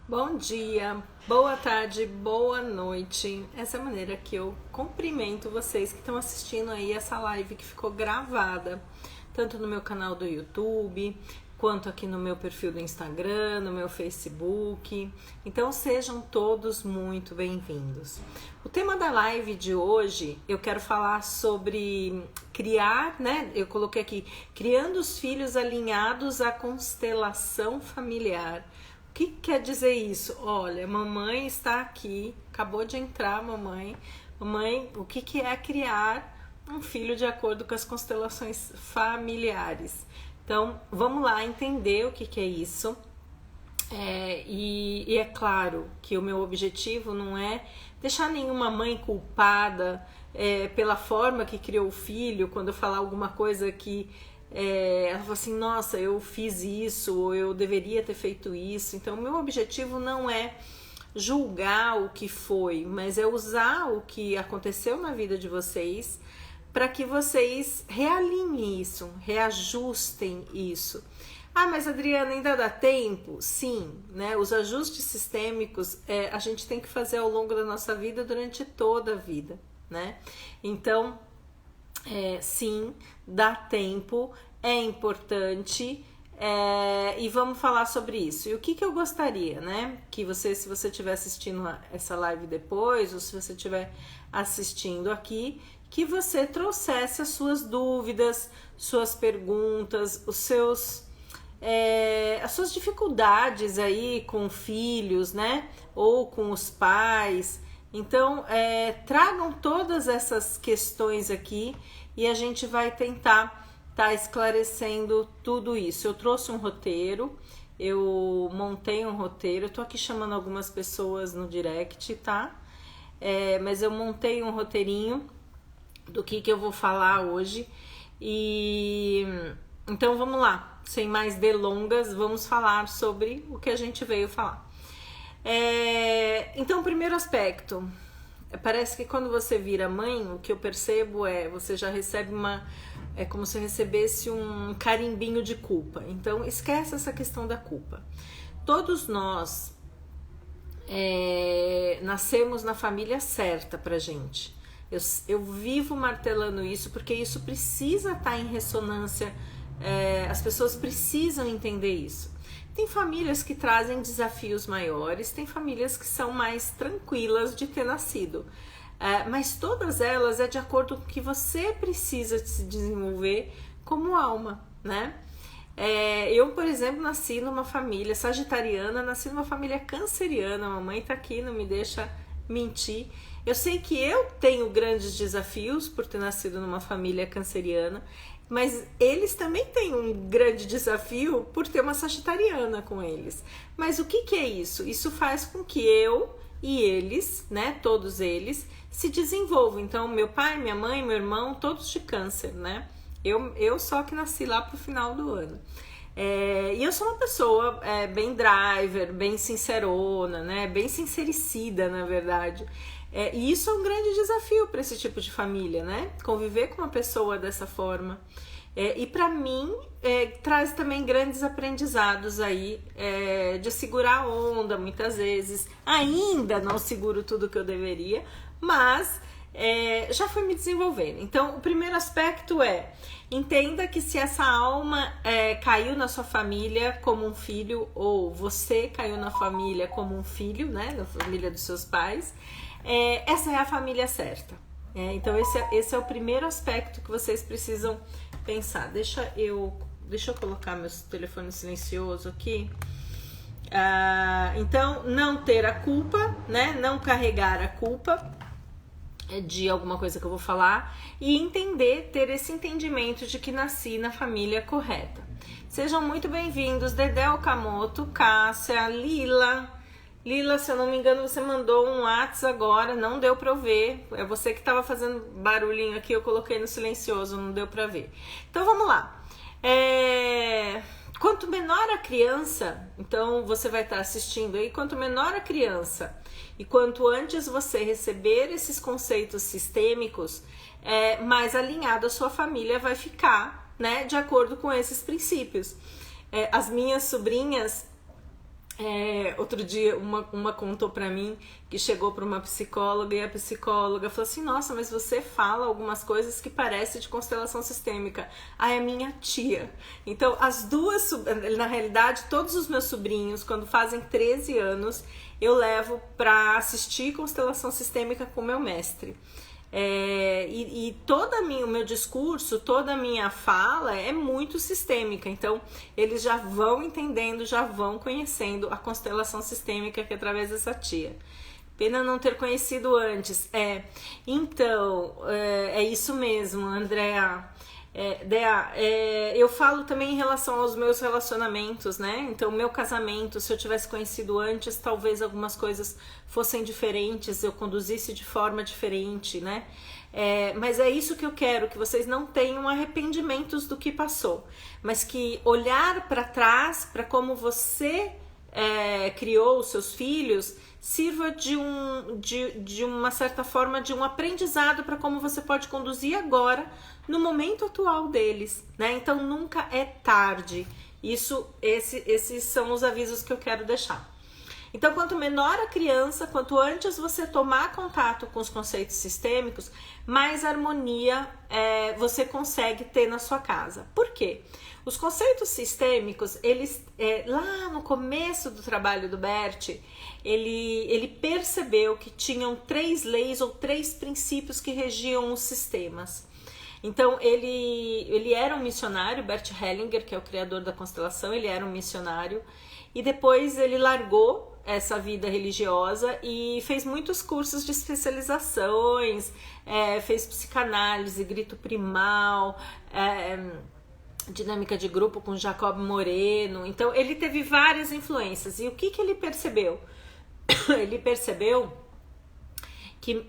Bom dia, boa tarde, boa noite. Essa é a maneira que eu cumprimento vocês que estão assistindo aí essa live que ficou gravada, tanto no meu canal do YouTube, quanto aqui no meu perfil do Instagram, no meu Facebook. Então sejam todos muito bem-vindos. O tema da live de hoje, eu quero falar sobre criar, né? Eu coloquei aqui, criando os filhos alinhados à constelação familiar. O que quer dizer isso? Olha, mamãe está aqui, acabou de entrar, mamãe. Mamãe, o que é criar um filho de acordo com as constelações familiares? Então, vamos lá entender o que é isso. E é claro que o meu objetivo não é deixar nenhuma mãe culpada pela forma que criou o filho, quando eu falar alguma coisa que ela falou assim, nossa, eu fiz isso, ou eu deveria ter feito isso. Então, o meu objetivo não é julgar o que foi, mas é usar o que aconteceu na vida de vocês para que vocês realinhem isso, reajustem isso. Ah, mas Adriana, ainda dá tempo? Sim, né? Os ajustes sistêmicos a gente tem que fazer ao longo da nossa vida, durante toda a vida, né? Então, sim, dá tempo, é importante e vamos falar sobre isso. E o que eu gostaria, né? Que você, se você estiver assistindo essa live depois, ou se você estiver assistindo aqui, que você trouxesse as suas dúvidas, suas perguntas, as suas dificuldades aí com filhos, né? Ou com os pais. Então, tragam todas essas questões aqui e a gente vai tentar estar esclarecendo tudo isso. Eu trouxe um roteiro, eu montei um roteiro, eu tô aqui chamando algumas pessoas no direct, tá? Mas eu montei um roteirinho do que eu vou falar hoje. E então vamos lá, sem mais delongas, vamos falar sobre o que a gente veio falar. Então, o primeiro aspecto, parece que quando você vira mãe, o que eu percebo você já recebe é como se recebesse um carimbinho de culpa. Então, esquece essa questão da culpa. Todos nós nascemos na família certa pra gente. Eu vivo martelando isso porque isso precisa estar em ressonância, as pessoas precisam entender isso. Tem famílias que trazem desafios maiores, tem famílias que são mais tranquilas de ter nascido, mas todas elas de acordo com o que você precisa se desenvolver como alma, né? Eu, por exemplo, nasci numa família sagitariana, nasci numa família canceriana, a mamãe tá aqui, não me deixa mentir. Eu sei que eu tenho grandes desafios por ter nascido numa família canceriana, mas eles também têm um grande desafio por ter uma sagitariana com eles. Mas o que é isso? Isso faz com que eu e eles, né, todos eles, se desenvolvam. Então, meu pai, minha mãe, meu irmão, todos de câncer, né? Eu só que nasci lá pro final do ano. E eu sou uma pessoa bem driver, bem sincerona, né? Bem sincericida, na verdade. E isso é um grande desafio para esse tipo de família, né? Conviver com uma pessoa dessa forma. E para mim, traz também grandes aprendizados aí de segurar a onda, muitas vezes. Ainda não seguro tudo que eu deveria, mas já fui me desenvolvendo. Então, o primeiro aspecto entenda que se essa alma caiu na sua família como um filho, ou você caiu na família como um filho, né? Na família dos seus pais, essa é a família certa. Então, esse é o primeiro aspecto que vocês precisam pensar. Deixa eu colocar meu telefone silencioso aqui. Então, não ter a culpa, né? Não carregar a culpa de alguma coisa que eu vou falar e ter esse entendimento de que nasci na família correta. Sejam muito bem-vindos, Dedé Okamoto, Cássia, Lila, se eu não me engano, você mandou um WhatsApp agora, não deu pra eu ver. É você que tava fazendo barulhinho aqui, eu coloquei no silencioso, não deu pra ver. Então vamos lá. Quanto menor a criança, então você vai estar assistindo aí, quanto menor a criança e quanto antes você receber esses conceitos sistêmicos, mais alinhado a sua família vai ficar, né, de acordo com esses princípios. As minhas sobrinhas, Outro dia uma contou pra mim que chegou pra uma psicóloga e a psicóloga falou assim: nossa, mas você fala algumas coisas que parecem de constelação sistêmica. Ah, é minha tia. Então as duas, na realidade todos os meus sobrinhos, quando fazem 13 anos, eu levo pra assistir constelação sistêmica com meu mestre. E todo o meu discurso, toda a minha fala é muito sistêmica, então eles já vão entendendo, já vão conhecendo a constelação sistêmica que é através dessa tia. Pena não ter conhecido antes. Então, é isso mesmo, Andréa. Dea, eu falo também em relação aos meus relacionamentos, né? Então, meu casamento, se eu tivesse conhecido antes, talvez algumas coisas fossem diferentes, eu conduzisse de forma diferente, né? Mas é isso que eu quero, que vocês não tenham arrependimentos do que passou, mas que olhar para trás, para como você criou os seus filhos, sirva de uma certa forma de um aprendizado para como você pode conduzir agora no momento atual deles, né? Então nunca é tarde. Esses são os avisos que eu quero deixar. Então, quanto menor a criança, quanto antes você tomar contato com os conceitos sistêmicos, mais harmonia você consegue ter na sua casa. Por quê? Os conceitos sistêmicos, eles lá no começo do trabalho do Bert, ele percebeu que tinham 3 leis ou 3 princípios que regiam os sistemas. Então, ele era um missionário, Bert Hellinger, que é o criador da constelação, ele era um missionário, e depois ele largou essa vida religiosa e fez muitos cursos de especializações, fez psicanálise, grito primal, dinâmica de grupo com Jacob Moreno. Então, ele teve várias influências. E o que ele percebeu? Ele percebeu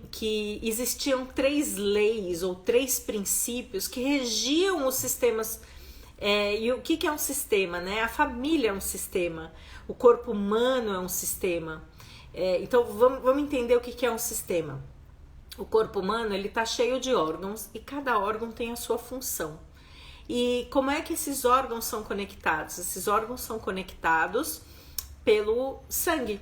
que existiam 3 leis ou 3 princípios que regiam os sistemas. E o que é um sistema, né? A família é um sistema, o corpo humano é um sistema. Então vamos entender o que é um sistema. O corpo humano, ele está cheio de órgãos e cada órgão tem a sua função. E como é que esses órgãos são conectados? Esses órgãos são conectados pelo sangue.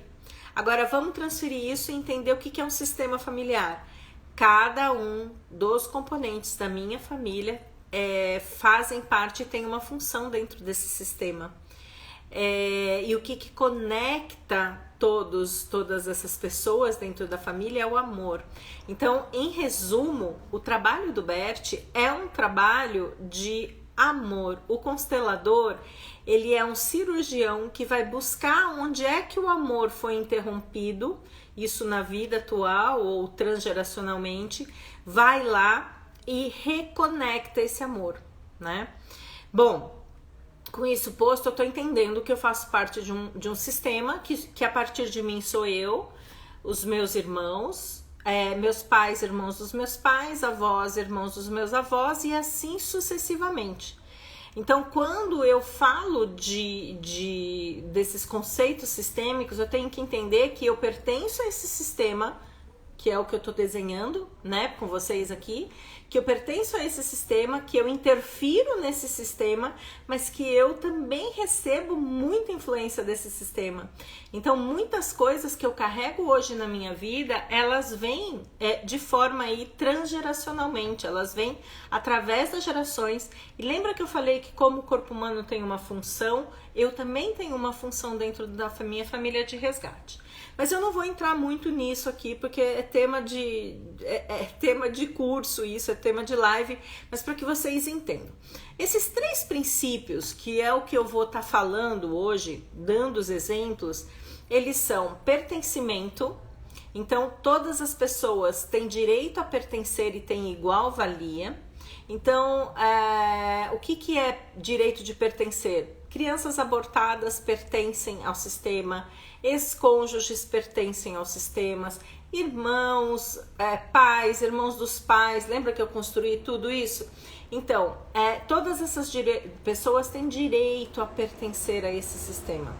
Agora vamos transferir isso e entender o que é um sistema familiar. Cada um dos componentes da minha família fazem parte e tem uma função dentro desse sistema. E o que conecta todas essas pessoas dentro da família é o amor. Então, em resumo, o trabalho do Bert é um trabalho de amor. O constelador, ele é um cirurgião que vai buscar onde é que o amor foi interrompido, isso na vida atual ou transgeracionalmente, vai lá e reconecta esse amor, né? Bom, com isso posto, eu tô entendendo que eu faço parte de um sistema que a partir de mim sou eu, os meus irmãos, meus pais, irmãos dos meus pais, avós, irmãos dos meus avós e assim sucessivamente. Então, quando eu falo desses conceitos sistêmicos, eu tenho que entender que eu pertenço a esse sistema, que é o que eu estou desenhando, né, com vocês aqui, que eu pertenço a esse sistema, que eu interfiro nesse sistema, mas que eu também recebo muita influência desse sistema. Então, muitas coisas que eu carrego hoje na minha vida, elas vêm de forma aí transgeracionalmente, elas vêm através das gerações. E lembra que eu falei que como o corpo humano tem uma função, eu também tenho uma função dentro da minha família de resgate. Mas eu não vou entrar muito nisso aqui, porque é tema de curso isso, é tema de live, mas para que vocês entendam. Esses 3 princípios, que é o que eu vou estar falando hoje, dando os exemplos, eles são pertencimento. Então, todas as pessoas têm direito a pertencer e têm igual valia. Então, o que é direito de pertencer? Crianças abortadas pertencem ao sistema, ex-cônjuges pertencem aos sistemas, irmãos, pais, irmãos dos pais, lembra que eu construí tudo isso? Então, todas essas pessoas têm direito a pertencer a esse sistema.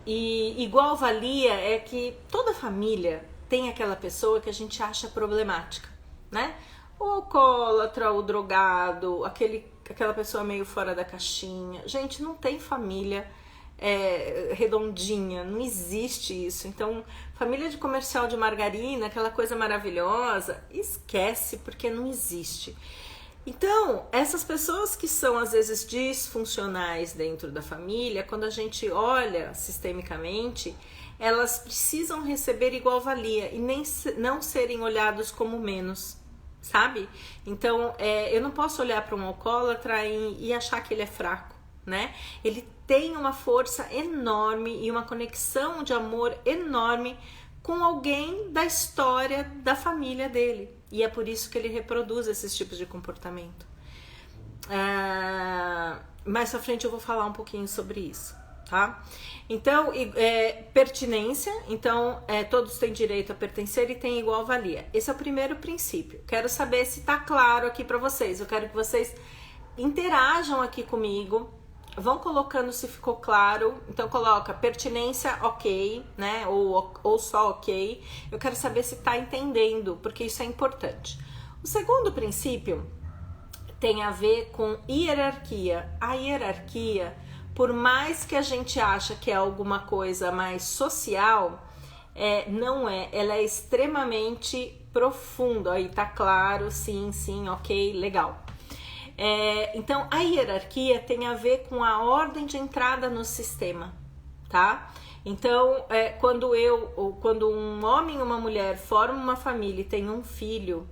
E igual valia é que toda família tem aquela pessoa que a gente acha problemática, né? O alcoólatra, o drogado, aquele aquela pessoa meio fora da caixinha. Gente, não tem família redondinha, não existe isso. Então, família de comercial de margarina, aquela coisa maravilhosa, esquece, porque não existe. Então, essas pessoas que são às vezes disfuncionais dentro da família, quando a gente olha sistemicamente, elas precisam receber igual valia e não serem olhados como menos, sabe? Então, eu não posso olhar para um alcoólatra e achar que ele é fraco, né? Ele tem uma força enorme e uma conexão de amor enorme com alguém da história da família dele. E é por isso que ele reproduz esses tipos de comportamento. Mais pra frente eu vou falar um pouquinho sobre isso, tá? Então, pertinência. Então, todos têm direito a pertencer e têm igual valia. Esse é o primeiro princípio. Quero saber se tá claro aqui pra vocês. Eu quero que vocês interajam aqui comigo. Vão colocando se ficou claro. Então coloca pertinência ok, né? Ou só ok. Eu quero saber se tá entendendo, porque isso é importante. O segundo princípio tem a ver com hierarquia. A hierarquia, por mais que a gente acha que é alguma coisa mais social, não é. Ela é extremamente profunda. Aí tá claro, sim, ok, legal. Então, a hierarquia tem a ver com a ordem de entrada no sistema, tá? Então, quando um homem e uma mulher formam uma família e têm um filho,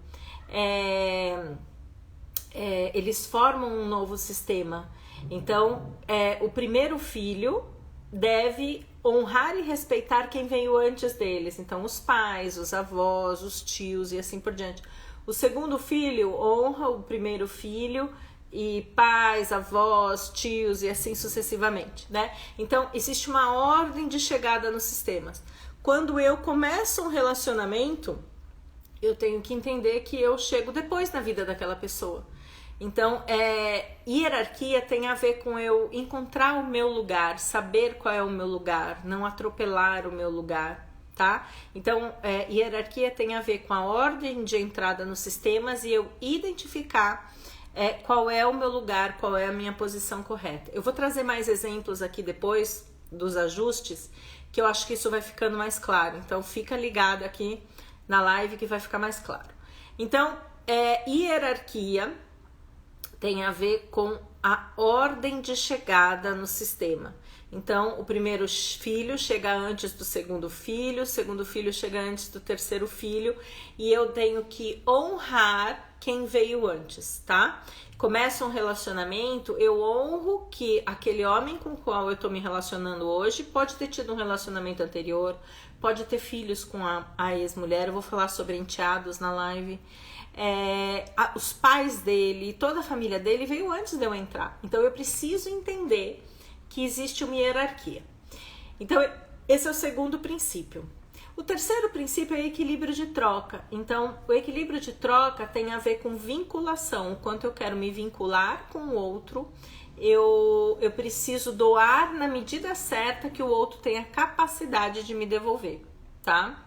eles formam um novo sistema. Então, o primeiro filho deve honrar e respeitar quem veio antes deles. Então, os pais, os avós, os tios e assim por diante. O segundo filho honra o primeiro filho e pais, avós, tios e assim sucessivamente, né? Então, existe uma ordem de chegada nos sistemas. Quando eu começo um relacionamento, eu tenho que entender que eu chego depois na vida daquela pessoa. Então, hierarquia tem a ver com eu encontrar o meu lugar, saber qual é o meu lugar, não atropelar o meu lugar. Tá? Então, hierarquia tem a ver com a ordem de entrada nos sistemas e eu identificar qual é o meu lugar, qual é a minha posição correta. Eu vou trazer mais exemplos aqui depois dos ajustes, que eu acho que isso vai ficando mais claro. Então, fica ligado aqui na live que vai ficar mais claro. Então, hierarquia tem a ver com a ordem de chegada no sistema. Então, o primeiro filho chega antes do segundo filho, o segundo filho chega antes do terceiro filho, e eu tenho que honrar quem veio antes, tá? Começa um relacionamento, eu honro que aquele homem com o qual eu tô me relacionando hoje pode ter tido um relacionamento anterior, pode ter filhos com a ex-mulher, eu vou falar sobre enteados na live. Os pais dele, toda a família dele veio antes de eu entrar. Então, eu preciso entender que existe uma hierarquia. Então, esse é o segundo princípio. O terceiro princípio é equilíbrio de troca. Então, o equilíbrio de troca tem a ver com vinculação. O quanto eu quero me vincular com o outro, eu preciso doar na medida certa que o outro tenha capacidade de me devolver, tá?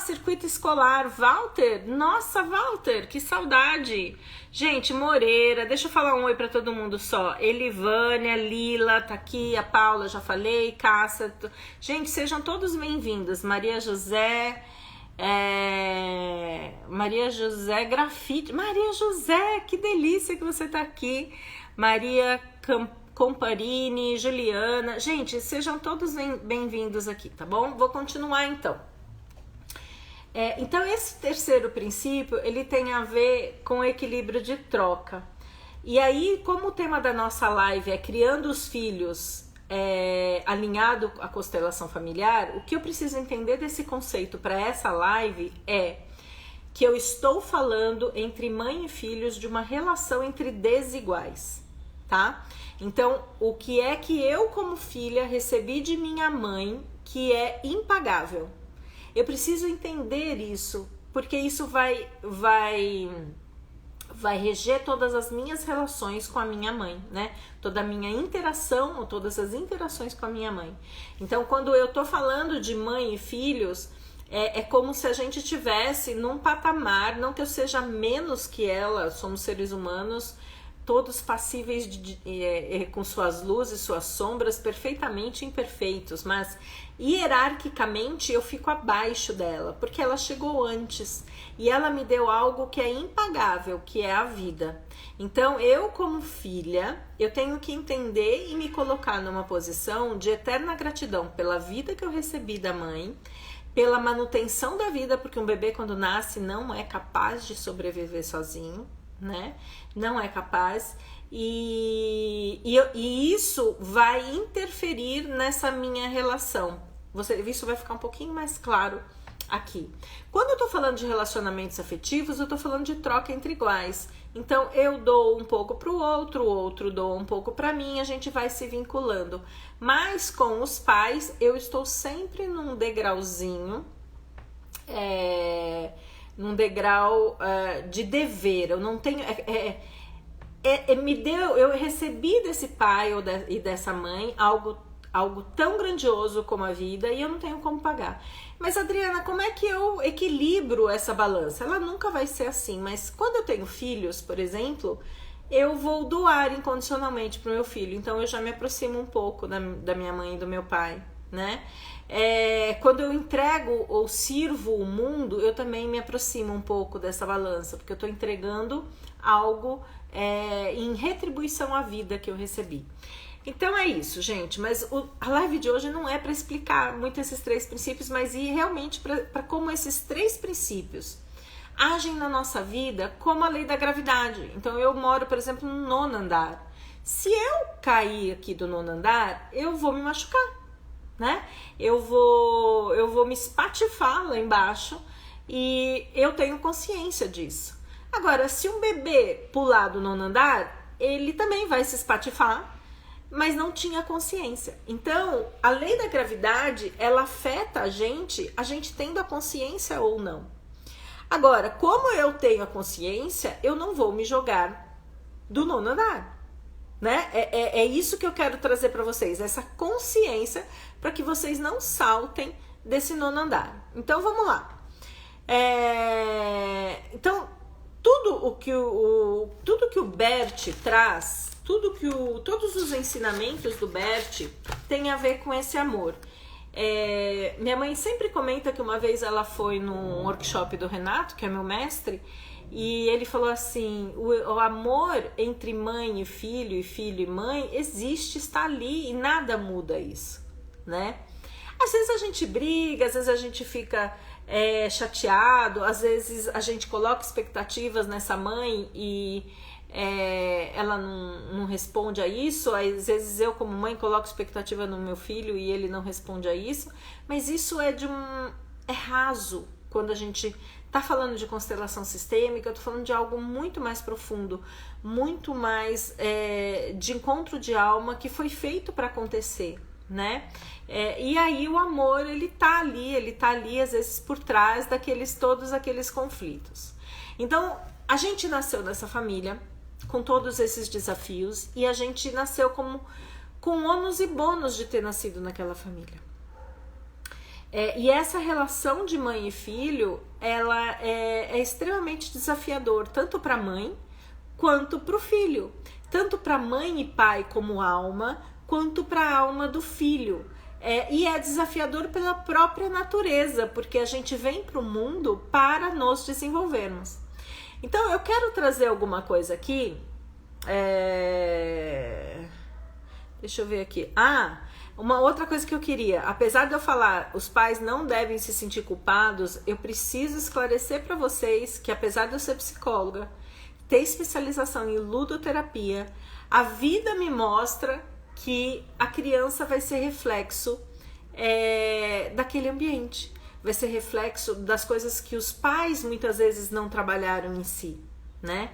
Circuito escolar, Walter, nossa, Walter, que saudade. Gente, Moreira, deixa eu falar um oi pra todo mundo só. Elivânia, Lila, tá aqui, a Paula, já falei, Cássia. Gente, sejam todos bem-vindos. Maria José Grafite. Maria José, que delícia que você tá aqui. Maria Comparini, Juliana. Gente, sejam todos bem-vindos aqui, tá bom? Vou continuar então. Então, esse terceiro princípio, ele tem a ver com equilíbrio de troca. E aí, como o tema da nossa live é criando os filhos alinhado à constelação familiar, o que eu preciso entender desse conceito para essa live é que eu estou falando entre mãe e filhos de uma relação entre desiguais, tá? Então, o que é que eu, como filha, recebi de minha mãe que é impagável? Eu preciso entender isso, porque isso vai reger todas as minhas relações com a minha mãe, né? Toda a minha interação, ou todas as interações com a minha mãe. Então, quando eu tô falando de mãe e filhos, É como se a gente tivesse num patamar, não que eu seja menos que ela, somos seres humanos, todos passíveis com suas luzes, suas sombras, perfeitamente imperfeitos, mas hierarquicamente eu fico abaixo dela, porque ela chegou antes e ela me deu algo que é impagável, que é a vida. Então eu, como filha, eu tenho que entender e me colocar numa posição de eterna gratidão pela vida que eu recebi da mãe, pela manutenção da vida, porque um bebê quando nasce não é capaz de sobreviver sozinho, né? Não é capaz. E isso vai interferir nessa minha relação. Isso vai ficar um pouquinho mais claro aqui. Quando eu tô falando de relacionamentos afetivos, eu tô falando de troca entre iguais. Então eu dou um pouco pro outro, o outro doa um pouco para mim, a gente vai se vinculando. Mas com os pais, eu estou sempre num degrauzinho, num degrau de dever. Eu não tenho... eu recebi desse pai e dessa mãe algo tão grandioso como a vida e eu não tenho como pagar. Mas, Adriana, como é que eu equilibro essa balança? Ela nunca vai ser assim, mas quando eu tenho filhos, por exemplo, eu vou doar incondicionalmente pro meu filho, então eu já me aproximo um pouco da minha mãe e do meu pai, né? Quando eu entrego ou sirvo o mundo, eu também me aproximo um pouco dessa balança, porque eu tô entregando algo em retribuição à vida que eu recebi. Então é isso, gente, mas a live de hoje não é para explicar muito esses 3 princípios, mas ir realmente para como esses 3 princípios agem na nossa vida como a lei da gravidade. Então eu moro, por exemplo, no 9º andar. Se eu cair aqui do 9º andar, eu vou me machucar, né? Eu vou me espatifar lá embaixo e eu tenho consciência disso. Agora, se um bebê pular do 9º andar, ele também vai se espatifar, mas não tinha consciência. Então, a lei da gravidade, ela afeta a gente tendo a consciência ou não. Agora, como eu tenho a consciência, eu não vou me jogar do 9º andar, né? É isso que eu quero trazer para vocês, essa consciência, para que vocês não saltem desse 9º andar. Então, vamos lá. Então, tudo que o Bert traz, todos os ensinamentos do Bert tem a ver com esse amor. Minha mãe sempre comenta que uma vez ela foi num workshop do Renato, que é meu mestre, e ele falou assim, o amor entre mãe e filho e mãe existe, está ali e nada muda isso, né? Às vezes a gente briga, às vezes a gente fica chateado, às vezes a gente coloca expectativas nessa mãe e ela não responde a isso. Às vezes eu, como mãe, coloco expectativa no meu filho e ele não responde a isso, mas isso é raso. Quando a gente tá falando de constelação sistêmica, eu tô falando de algo muito mais profundo, muito mais de encontro de alma, que foi feito para acontecer, né? E aí o amor, ele tá ali às vezes por trás todos aqueles conflitos. Então a gente nasceu nessa família com todos esses desafios e a gente nasceu com ônus e bônus de ter nascido naquela família. E essa relação de mãe e filho, ela é extremamente desafiador, tanto para a mãe quanto para o filho, tanto para mãe e pai como alma, quanto para a alma do filho. E é desafiador pela própria natureza, porque a gente vem para o mundo para nos desenvolvermos. Então eu quero trazer alguma coisa aqui, deixa eu ver aqui, uma outra coisa que eu queria, apesar de eu falar os pais não devem se sentir culpados, eu preciso esclarecer para vocês que apesar de eu ser psicóloga, ter especialização em ludoterapia, a vida me mostra que a criança vai ser reflexo daquele ambiente, vai ser reflexo das coisas que os pais muitas vezes não trabalharam em si, né?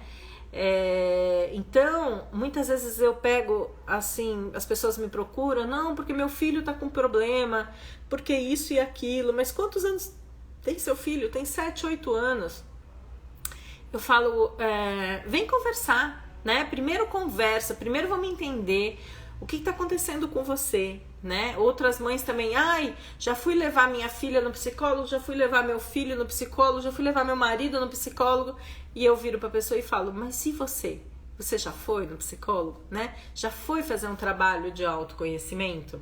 Então, muitas vezes eu pego assim, as pessoas me procuram, não, porque meu filho tá com problema, porque isso e aquilo, mas quantos anos tem seu filho? Tem 7, 8 anos. Eu falo, vem conversar, né? Primeiro conversa, primeiro vamos entender O que está acontecendo com você, né? Outras mães também, já fui levar minha filha no psicólogo, já fui levar meu filho no psicólogo, já fui levar meu marido no psicólogo, e eu viro para a pessoa e falo, mas e você? Você já foi no psicólogo, né? Já foi fazer um trabalho de autoconhecimento?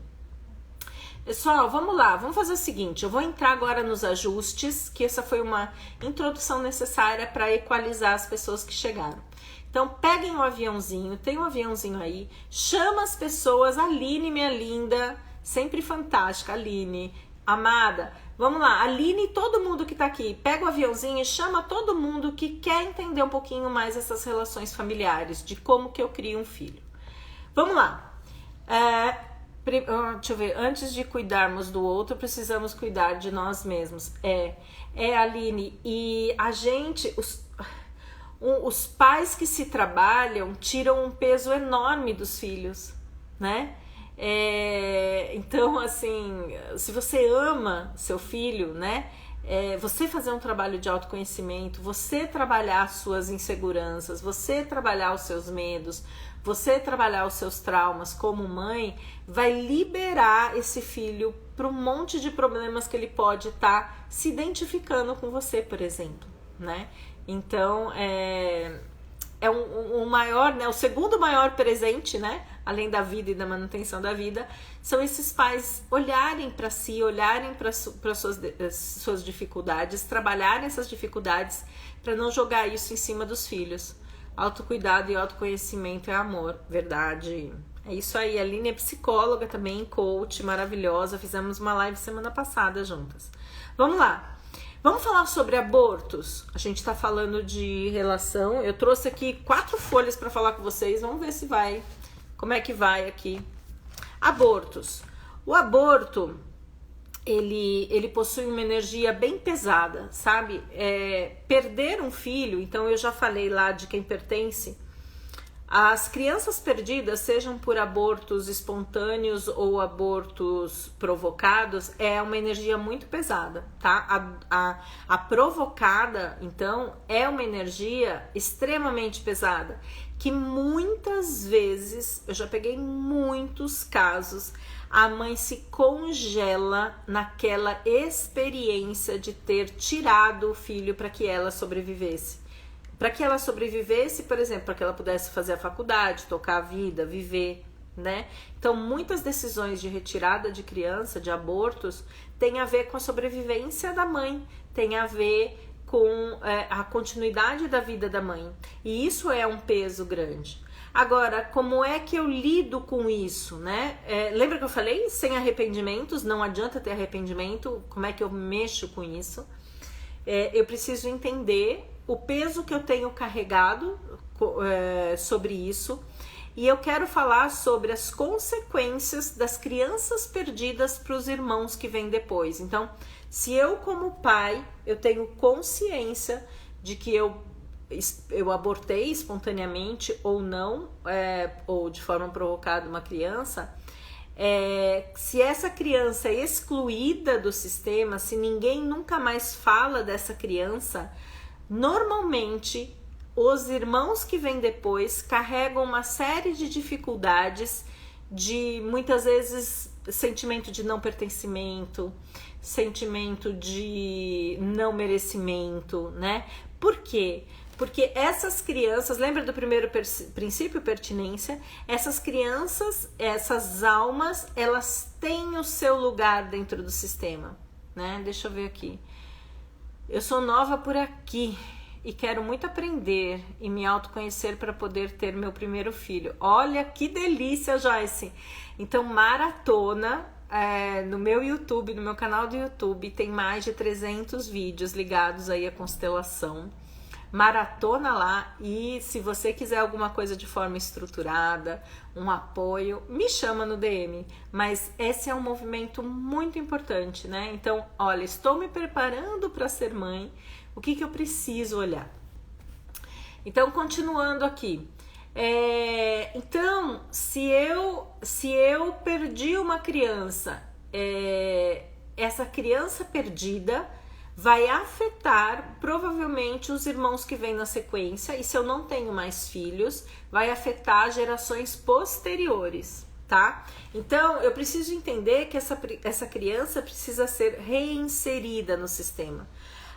Pessoal, vamos lá, vamos fazer o seguinte, eu vou entrar agora nos ajustes, que essa foi uma introdução necessária para equalizar as pessoas que chegaram. Então, peguem o aviãozinho, tem um aviãozinho aí, chama as pessoas, Aline, minha linda, sempre fantástica, Aline, amada, vamos lá, Aline e todo mundo que tá aqui, pega o aviãozinho e chama todo mundo que quer entender um pouquinho mais essas relações familiares, de como que eu crio um filho. Vamos lá. Deixa eu ver, antes de cuidarmos do outro, precisamos cuidar de nós mesmos. Aline, e a gente, os pais que se trabalham tiram um peso enorme dos filhos, né? Então, assim, se você ama seu filho, né? Você fazer um trabalho de autoconhecimento, você trabalhar as suas inseguranças, você trabalhar os seus medos, você trabalhar os seus traumas como mãe, vai liberar esse filho para um monte de problemas que ele pode estar se identificando com você, por exemplo, né? Então, um maior, né? O segundo maior presente, né? Além da vida e da manutenção da vida, são esses pais olharem para si, olharem para suas dificuldades, trabalharem essas dificuldades para não jogar isso em cima dos filhos. Autocuidado e autoconhecimento é amor, verdade. É isso aí, a Aline é psicóloga também, coach, maravilhosa. Fizemos uma live semana passada juntas. Vamos lá. Vamos falar sobre abortos. A gente tá falando de relação. Eu trouxe aqui 4 folhas para falar com vocês. Vamos ver se vai. Como é que vai aqui? Abortos. O aborto, ele possui uma energia bem pesada, sabe? Perder um filho, então eu já falei lá de quem pertence. As crianças perdidas, sejam por abortos espontâneos ou abortos provocados, é uma energia muito pesada, tá? A provocada, então, é uma energia extremamente pesada, que muitas vezes, eu já peguei muitos casos, a mãe se congela naquela experiência de ter tirado o filho para que ela sobrevivesse. Para que ela sobrevivesse, por exemplo, para que ela pudesse fazer a faculdade, tocar a vida, viver, né? Então, muitas decisões de retirada de criança, de abortos, tem a ver com a sobrevivência da mãe, tem a ver com a continuidade da vida da mãe. E isso é um peso grande. Agora, como é que eu lido com isso, né? Lembra que eu falei? Sem arrependimentos, não adianta ter arrependimento. Como é que eu mexo com isso? Eu preciso entender o peso que eu tenho carregado sobre isso, e eu quero falar sobre as consequências das crianças perdidas para os irmãos que vêm depois. Então, se eu como pai, eu tenho consciência de que eu abortei espontaneamente ou não, ou de forma provocada uma criança, se essa criança é excluída do sistema, se ninguém nunca mais fala dessa criança, normalmente os irmãos que vêm depois carregam uma série de dificuldades, de muitas vezes sentimento de não pertencimento, sentimento de não merecimento, né? Por quê? Porque essas crianças, lembra do primeiro princípio, pertinência? Essas crianças, essas almas, elas têm o seu lugar dentro do sistema, né? Deixa eu ver aqui. Eu sou nova por aqui e quero muito aprender e me autoconhecer para poder ter meu primeiro filho. Olha que delícia, Joyce! Então, maratona no meu YouTube, no meu canal do YouTube, tem mais de 300 vídeos ligados aí à constelação. Maratona lá, e se você quiser alguma coisa de forma estruturada, um apoio, me chama no DM. Mas esse é um movimento muito importante, né? Então, olha, estou me preparando para ser mãe, o que eu preciso olhar? Então, continuando aqui. Então, se eu perdi uma criança, essa criança perdida vai afetar provavelmente os irmãos que vêm na sequência, e se eu não tenho mais filhos, vai afetar gerações posteriores, tá? Então, eu preciso entender que essa criança precisa ser reinserida no sistema.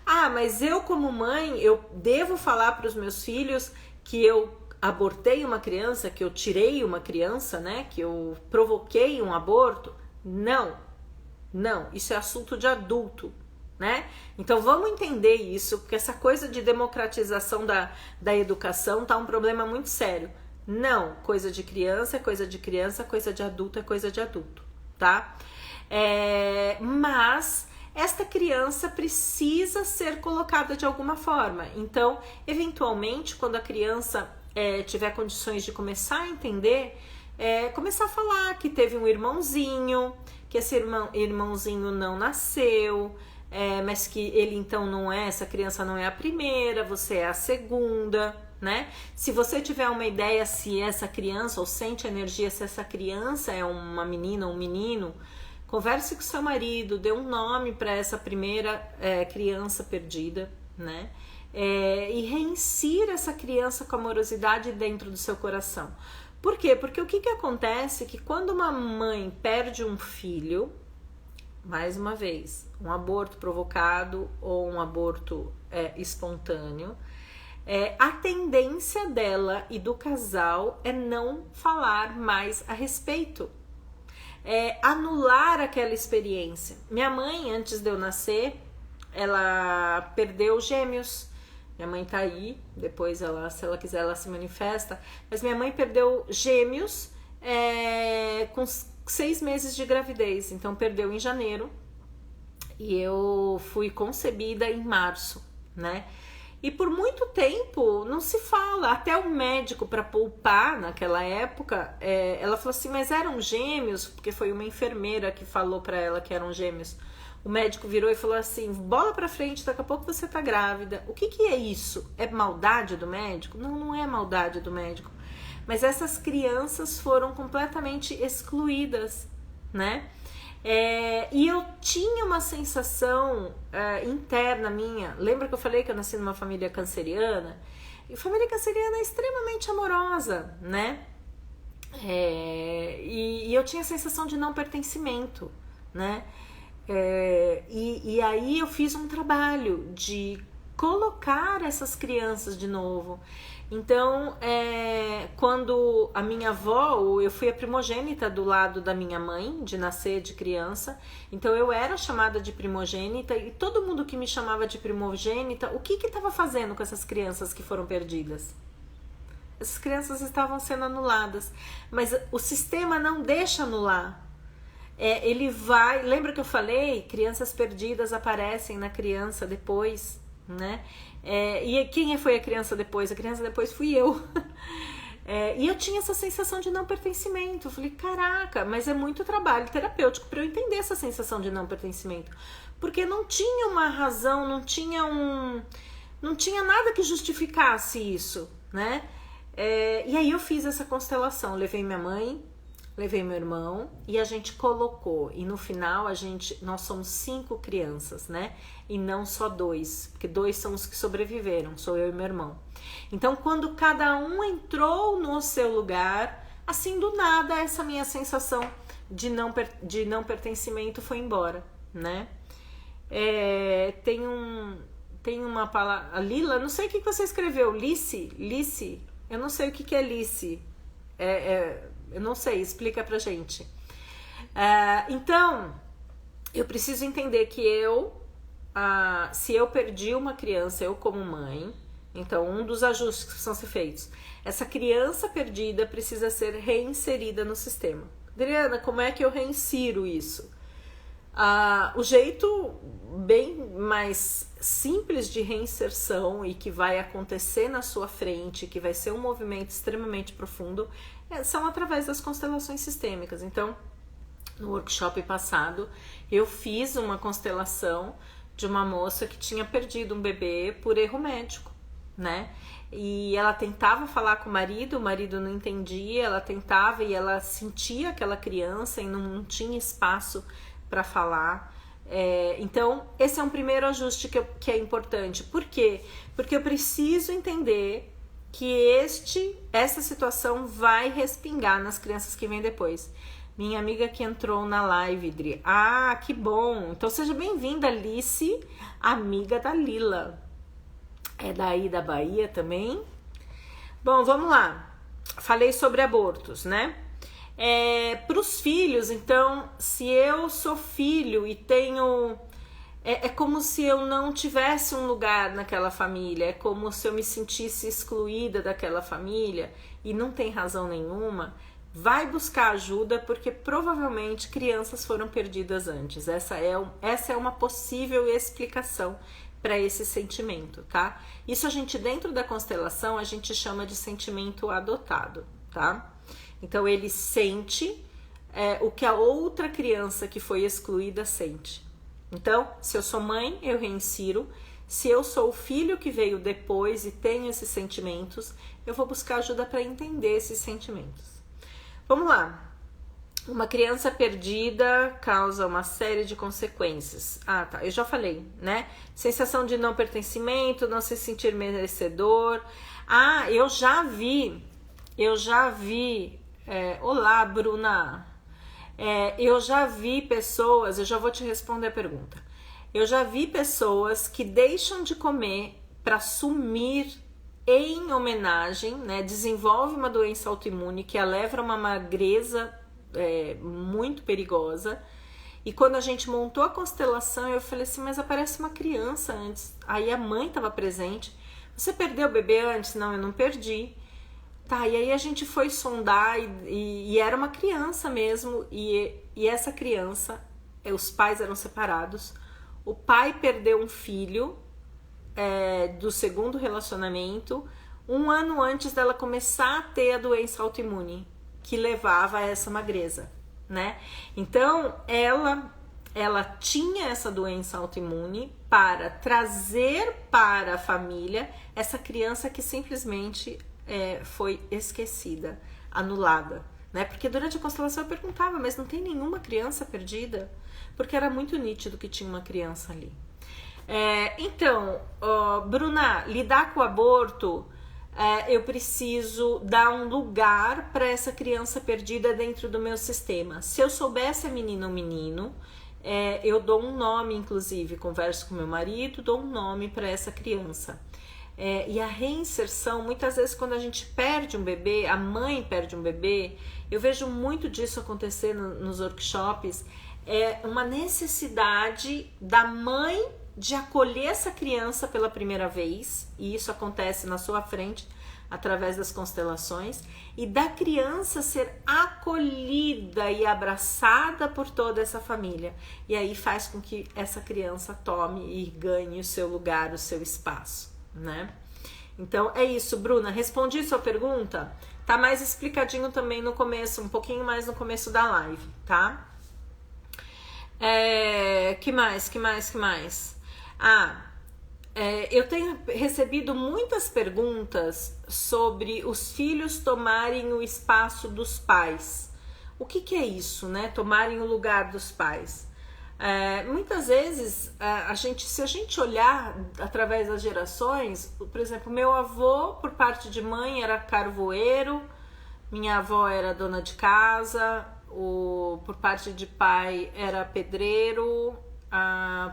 Ah, mas eu como mãe, eu devo falar para os meus filhos que eu abortei uma criança, que eu tirei uma criança, né? Que eu provoquei um aborto? Não, isso é assunto de adulto, né? Então vamos entender isso, porque essa coisa de democratização da educação tá um problema muito sério. Não, coisa de criança é coisa de criança, coisa de adulto é coisa de adulto, tá? Mas esta criança precisa ser colocada de alguma forma. Então, eventualmente, quando a criança tiver condições de começar a entender, começar a falar que teve um irmãozinho, que esse irmãozinho não nasceu, mas que ele então não é, essa criança não é a primeira, você é a segunda, né? Se você tiver uma ideia se essa criança, ou sente energia, se essa criança é uma menina ou um menino, converse com seu marido, dê um nome para essa primeira criança perdida, né? E reinsira essa criança com amorosidade dentro do seu coração. Por quê? Porque o que acontece é que quando uma mãe perde um filho, mais uma vez, um aborto provocado ou um aborto espontâneo, a tendência dela e do casal é não falar mais a respeito, anular aquela experiência. Minha mãe, antes de eu nascer, ela perdeu gêmeos. Minha mãe tá aí, depois ela, se ela quiser, ela se manifesta. Mas minha mãe perdeu gêmeos com 6 meses de gravidez. Então perdeu em janeiro e eu fui concebida em março, né? E por muito tempo não se fala, até o médico, para poupar naquela época, ela falou assim, mas eram gêmeos? Porque foi uma enfermeira que falou para ela que eram gêmeos. O médico virou e falou assim, bola pra frente, daqui a pouco você tá grávida. O que é isso? É maldade do médico? Não, não é maldade do médico. Mas essas crianças foram completamente excluídas, né? E eu tinha uma sensação interna minha. Lembra que eu falei que eu nasci numa família canceriana? E família canceriana é extremamente amorosa, né? E eu tinha a sensação de não pertencimento, né? E aí eu fiz um trabalho de colocar essas crianças de novo. Então, quando a minha avó, eu fui a primogênita do lado da minha mãe, de nascer de criança, então eu era chamada de primogênita e todo mundo que me chamava de primogênita, o que estava fazendo com essas crianças que foram perdidas? Essas crianças estavam sendo anuladas, mas o sistema não deixa anular. Ele vai, lembra que eu falei? Crianças perdidas aparecem na criança depois, né? E quem foi a criança depois? A criança depois fui eu. E eu tinha essa sensação de não pertencimento. Eu falei, caraca, mas é muito trabalho terapêutico para eu entender essa sensação de não pertencimento. Porque não tinha uma razão, não tinha nada que justificasse isso, né? E aí eu fiz essa constelação, levei minha mãe, levei meu irmão e a gente colocou. E no final nós somos 5 crianças, né? E não só 2, porque 2 são os que sobreviveram, sou eu e meu irmão. Então, quando cada um entrou no seu lugar, assim do nada, essa minha sensação de não pertencimento foi embora, né? Tem uma palavra, a Lila, não sei o que você escreveu, Lice? Eu não sei o que é Lice. Eu não sei, explica pra gente. Então, eu preciso entender que se eu perdi uma criança, eu como mãe, então um dos ajustes que precisam ser feitos, essa criança perdida precisa ser reinserida no sistema. Adriana, como é que eu reinsiro isso? O jeito bem mais simples de reinserção e que vai acontecer na sua frente, que vai ser um movimento extremamente profundo, são através das constelações sistêmicas. Então, no workshop passado, eu fiz uma constelação de uma moça que tinha perdido um bebê por erro médico, né? E ela tentava falar com o marido não entendia, ela tentava e ela sentia aquela criança e não tinha espaço para falar. Então, esse é um primeiro ajuste que é importante. Por quê? Porque eu preciso entender que essa situação vai respingar nas crianças que vêm depois. Minha amiga que entrou na live, Dri. Ah, que bom! Então seja bem-vinda, Alice, amiga da Lila. É daí da Bahia também? Bom, vamos lá. Falei sobre abortos, né? Para os filhos, então, se eu sou filho e tenho... É como se eu não tivesse um lugar naquela família, é como se eu me sentisse excluída daquela família e não tem razão nenhuma. Vai buscar ajuda, porque provavelmente crianças foram perdidas antes. Essa é uma possível explicação para esse sentimento, tá? Isso a gente, dentro da constelação, a gente chama de sentimento adotado, tá? Então ele sente o que a outra criança que foi excluída sente. Então, se eu sou mãe, eu reinsiro. Se eu sou o filho que veio depois e tenho esses sentimentos, eu vou buscar ajuda para entender esses sentimentos. Vamos lá. Uma criança perdida causa uma série de consequências. Ah, tá. Eu já falei, né? Sensação de não pertencimento, não se sentir merecedor. Ah, eu já vi. Olá, Bruna. Eu já vi pessoas, eu já vou te responder a pergunta. Eu já vi pessoas que deixam de comer para sumir em homenagem, né? Desenvolve uma doença autoimune que a leva a uma magreza muito perigosa. E quando a gente montou a constelação, eu falei assim, mas aparece uma criança antes. Aí a mãe estava presente. Você perdeu o bebê antes? Não, eu não perdi. Tá, e aí a gente foi sondar e era uma criança mesmo. E essa criança, os pais eram separados. O pai perdeu um filho do segundo relacionamento 1 ano antes dela começar a ter a doença autoimune que levava a essa magreza, né? Então ela tinha essa doença autoimune para trazer para a família essa criança que simplesmente foi esquecida, anulada, né? Porque durante a constelação eu perguntava, mas não tem nenhuma criança perdida? Porque era muito nítido que tinha uma criança ali. Então, Bruna, lidar com o aborto, eu preciso dar um lugar para essa criança perdida dentro do meu sistema. Se eu soubesse a menina ou menino, eu dou um nome, inclusive, converso com meu marido, dou um nome para essa criança. E a reinserção, muitas vezes quando a gente perde um bebê, a mãe perde um bebê, eu vejo muito disso acontecer nos workshops, uma necessidade da mãe de acolher essa criança pela primeira vez, e isso acontece na sua frente, através das constelações, e da criança ser acolhida e abraçada por toda essa família. E aí faz com que essa criança tome e ganhe o seu lugar, o seu espaço, né? Então é isso, Bruna. Respondi sua pergunta? Tá mais explicadinho também no começo, um pouquinho mais no começo da live, tá? Que mais? Eu tenho recebido muitas perguntas sobre os filhos tomarem o espaço dos pais. O que é isso, né? Tomarem o lugar dos pais. Muitas vezes, se a gente olhar através das gerações, por exemplo, meu avô, por parte de mãe, era carvoeiro, minha avó era dona de casa, por parte de pai era pedreiro,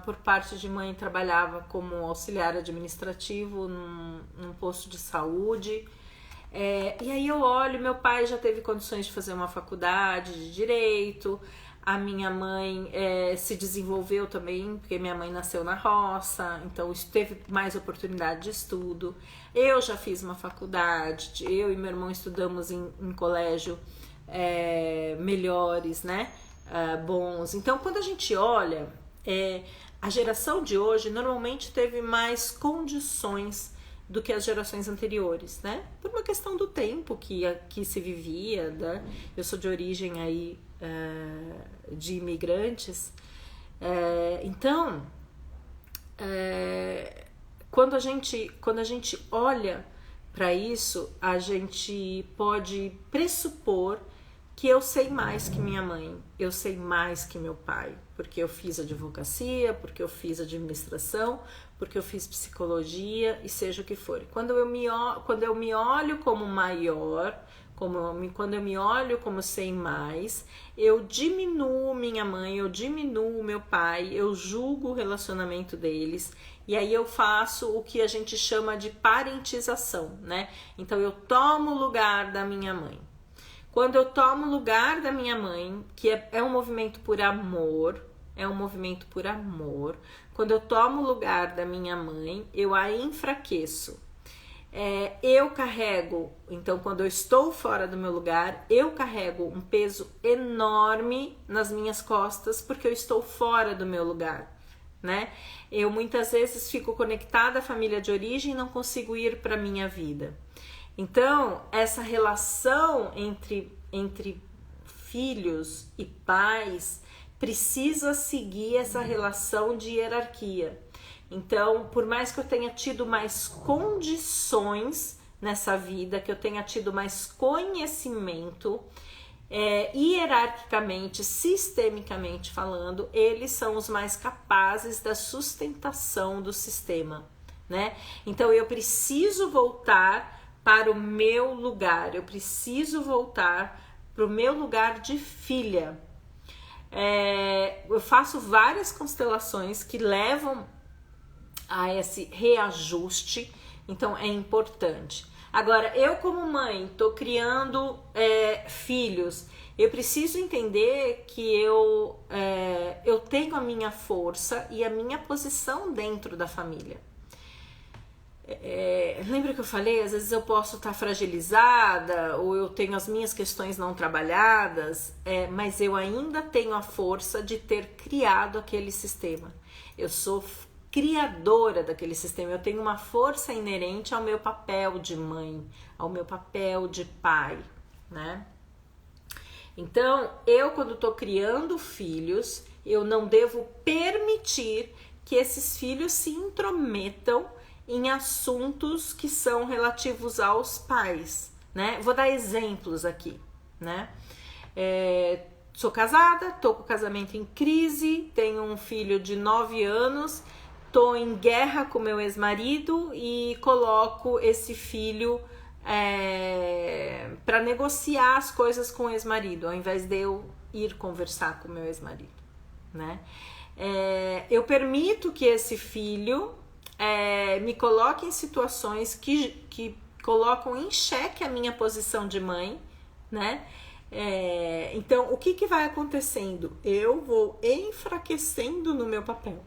por parte de mãe trabalhava como auxiliar administrativo num posto de saúde. E aí eu olho, meu pai já teve condições de fazer uma faculdade de direito, a minha mãe se desenvolveu também, porque minha mãe nasceu na roça, então teve mais oportunidade de estudo. Eu já fiz uma faculdade, eu e meu irmão estudamos em colégio melhores, né? Bons. Então, quando a gente olha, a geração de hoje normalmente teve mais condições do que as gerações anteriores, né? Por uma questão do tempo que se vivia, né? Eu sou de origem aí de imigrantes, então quando a gente olha para isso, a gente pode pressupor que eu sei mais que minha mãe, eu sei mais que meu pai, porque eu fiz advocacia, porque eu fiz administração, porque eu fiz psicologia e seja o que for. Quando eu me olho como maior, quando eu me olho como sei mais, eu diminuo minha mãe, eu diminuo meu pai, eu julgo o relacionamento deles e aí eu faço o que a gente chama de parentização, né? Então eu tomo o lugar da minha mãe. Quando eu tomo o lugar da minha mãe, que é um movimento por amor, quando eu tomo o lugar da minha mãe, eu a enfraqueço. Eu carrego, então quando eu estou fora do meu lugar, eu carrego um peso enorme nas minhas costas porque eu estou fora do meu lugar, né? Eu muitas vezes fico conectada à família de origem e não consigo ir para a minha vida. Então, essa relação entre filhos e pais precisa seguir essa relação de hierarquia. Então, por mais que eu tenha tido mais condições nessa vida, que eu tenha tido mais conhecimento, hierarquicamente, sistemicamente falando, eles são os mais capazes da sustentação do sistema, né? Então, eu preciso voltar para o meu lugar, eu preciso voltar para o meu lugar de filha. Eu faço várias constelações que levam a esse reajuste, então é importante. Agora, eu como mãe, tô criando filhos, eu preciso entender que eu tenho a minha força e a minha posição dentro da família. Lembra que eu falei? Às vezes eu posso estar fragilizada ou eu tenho as minhas questões não trabalhadas, mas eu ainda tenho a força de ter criado aquele sistema. Eu sou criadora daquele sistema, eu tenho uma força inerente ao meu papel de mãe, ao meu papel de pai, né? Então, eu quando estou criando filhos, eu não devo permitir que esses filhos se intrometam em assuntos que são relativos aos pais, né? Vou dar exemplos aqui, né? Sou casada, tô com o casamento em crise, tenho um filho de 9 anos, tô em guerra com meu ex-marido e coloco esse filho para negociar as coisas com o ex-marido, ao invés de eu ir conversar com meu ex-marido, né? Eu permito que esse filho me coloque em situações que colocam em xeque a minha posição de mãe, né? Então, o que vai acontecendo? Eu vou enfraquecendo no meu papel.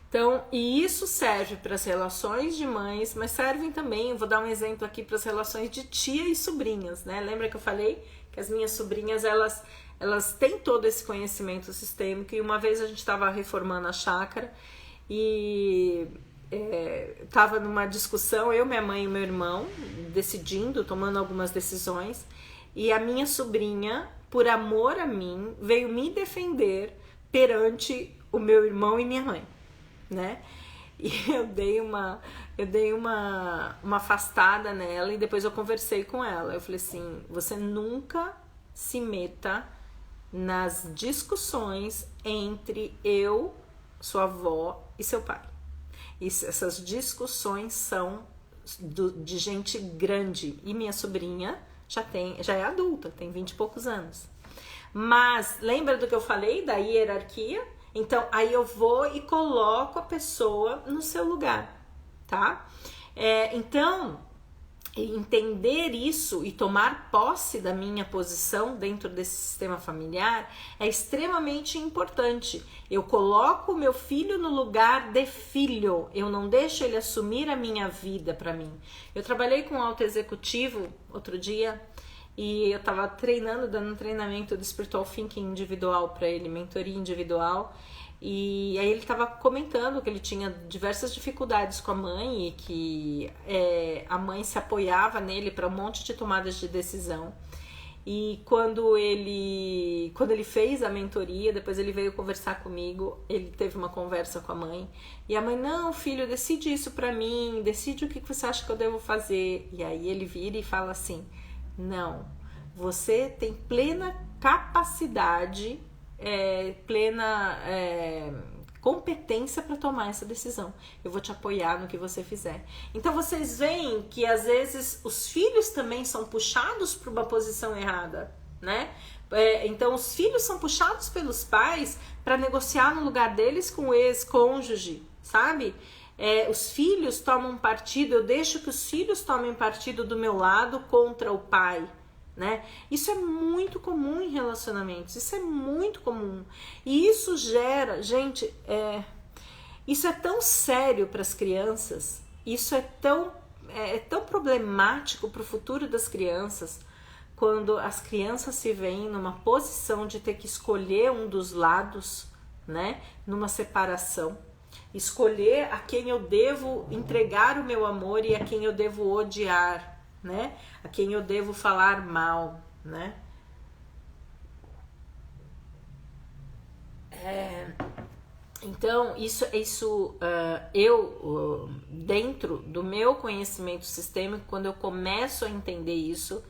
Então, e isso serve para as relações de mães, mas servem também, eu vou dar um exemplo aqui para as relações de tia e sobrinhas, né? Lembra que eu falei que as minhas sobrinhas, elas têm todo esse conhecimento sistêmico e uma vez a gente estava reformando a chácara e estava numa discussão, eu, minha mãe e meu irmão, tomando algumas decisões, e a minha sobrinha, por amor a mim, veio me defender perante o meu irmão e minha mãe, né? E eu dei uma afastada nela e depois eu conversei com ela. Eu falei assim, você nunca se meta nas discussões entre eu, sua avó e seu pai. Essas discussões são de gente grande. E minha sobrinha já é adulta, tem 20 e poucos anos. Mas lembra do que eu falei da hierarquia? Então, aí eu vou e coloco a pessoa no seu lugar, tá? Então, entender isso e tomar posse da minha posição dentro desse sistema familiar é extremamente importante. Eu coloco o meu filho no lugar de filho, eu não deixo ele assumir a minha vida para mim. Eu trabalhei com um autoexecutivo outro dia e eu tava dando um treinamento de Spiritual Thinking individual para ele, mentoria individual. E aí ele estava comentando que ele tinha diversas dificuldades com a mãe e que a mãe se apoiava nele para um monte de tomadas de decisão. E quando ele fez a mentoria, depois ele veio conversar comigo, ele teve uma conversa com a mãe. E a mãe, não, filho, decide isso para mim, decide o que você acha que eu devo fazer. E aí ele vira e fala assim, não, você tem plena capacidade, plena competência para tomar essa decisão. Eu vou te apoiar no que você fizer. Então vocês veem que às vezes os filhos também são puxados para uma posição errada, né? Então os filhos são puxados pelos pais para negociar no lugar deles com o ex-cônjuge, sabe? Os filhos tomam partido, eu deixo que os filhos tomem partido do meu lado contra o pai, né? Isso é muito comum em relacionamentos, isso é muito comum. E isso gera, gente, isso é tão sério para as crianças, isso é tão problemático para o futuro das crianças, quando as crianças se veem numa posição de ter que escolher um dos lados, né? Numa separação. Escolher a quem eu devo entregar o meu amor e a quem eu devo odiar, né? A quem eu devo falar mal, né? Então, dentro do meu conhecimento sistêmico, quando eu começo a entender isso,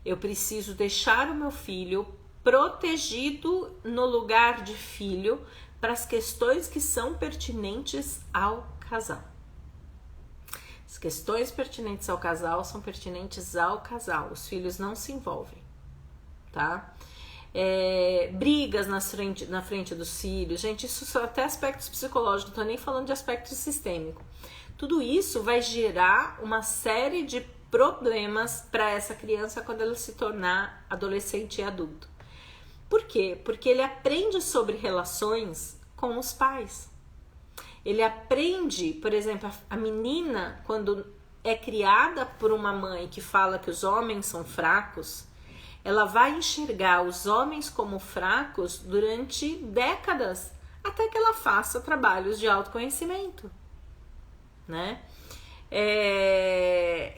eu preciso deixar o meu filho protegido no lugar de filho para as questões que são pertinentes ao casal. As questões pertinentes ao casal são pertinentes ao casal. Os filhos não se envolvem, tá? Brigas na frente dos filhos. Gente, isso são até aspectos psicológicos, não tô nem falando de aspecto sistêmico. Tudo isso vai gerar uma série de problemas para essa criança quando ela se tornar adolescente e adulto. Por quê? Porque ele aprende sobre relações com os pais. Ele aprende, por exemplo, a menina, quando é criada por uma mãe que fala que os homens são fracos, ela vai enxergar os homens como fracos durante décadas, até que ela faça trabalhos de autoconhecimento, né?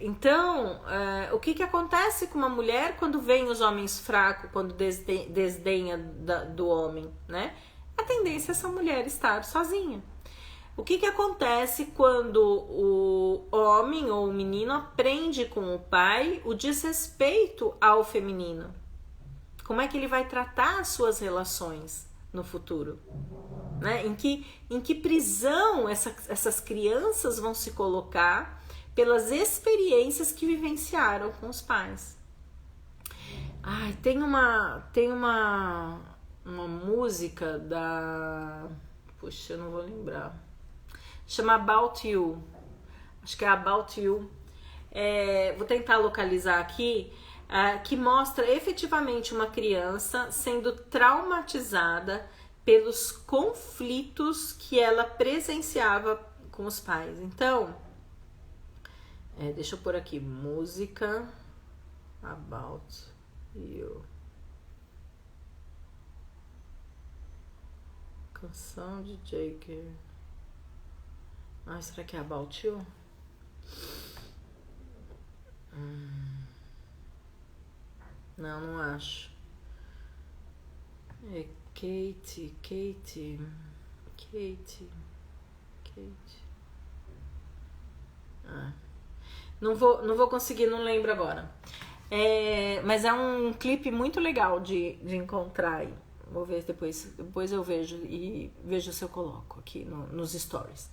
Então, o que acontece com uma mulher quando vem os homens fracos, quando desdenha do homem, né? A tendência é essa mulher estar sozinha. O que acontece quando o homem ou o menino aprende com o pai o desrespeito ao feminino? Como é que ele vai tratar as suas relações no futuro? Né? Em que prisão essas crianças vão se colocar pelas experiências que vivenciaram com os pais? Ai, tem uma música da... Puxa, eu não vou lembrar. Chama About You. Acho que é About You. Vou tentar localizar aqui. Que mostra efetivamente uma criança sendo traumatizada pelos conflitos que ela presenciava com os pais. Então, deixa eu pôr aqui, música About You. Canção de Jake. Será que é About You? Não acho. Kate. Não vou conseguir, não lembro agora. Mas é um clipe muito legal de encontrar aí. Vou ver depois eu vejo e vejo se eu coloco aqui nos stories.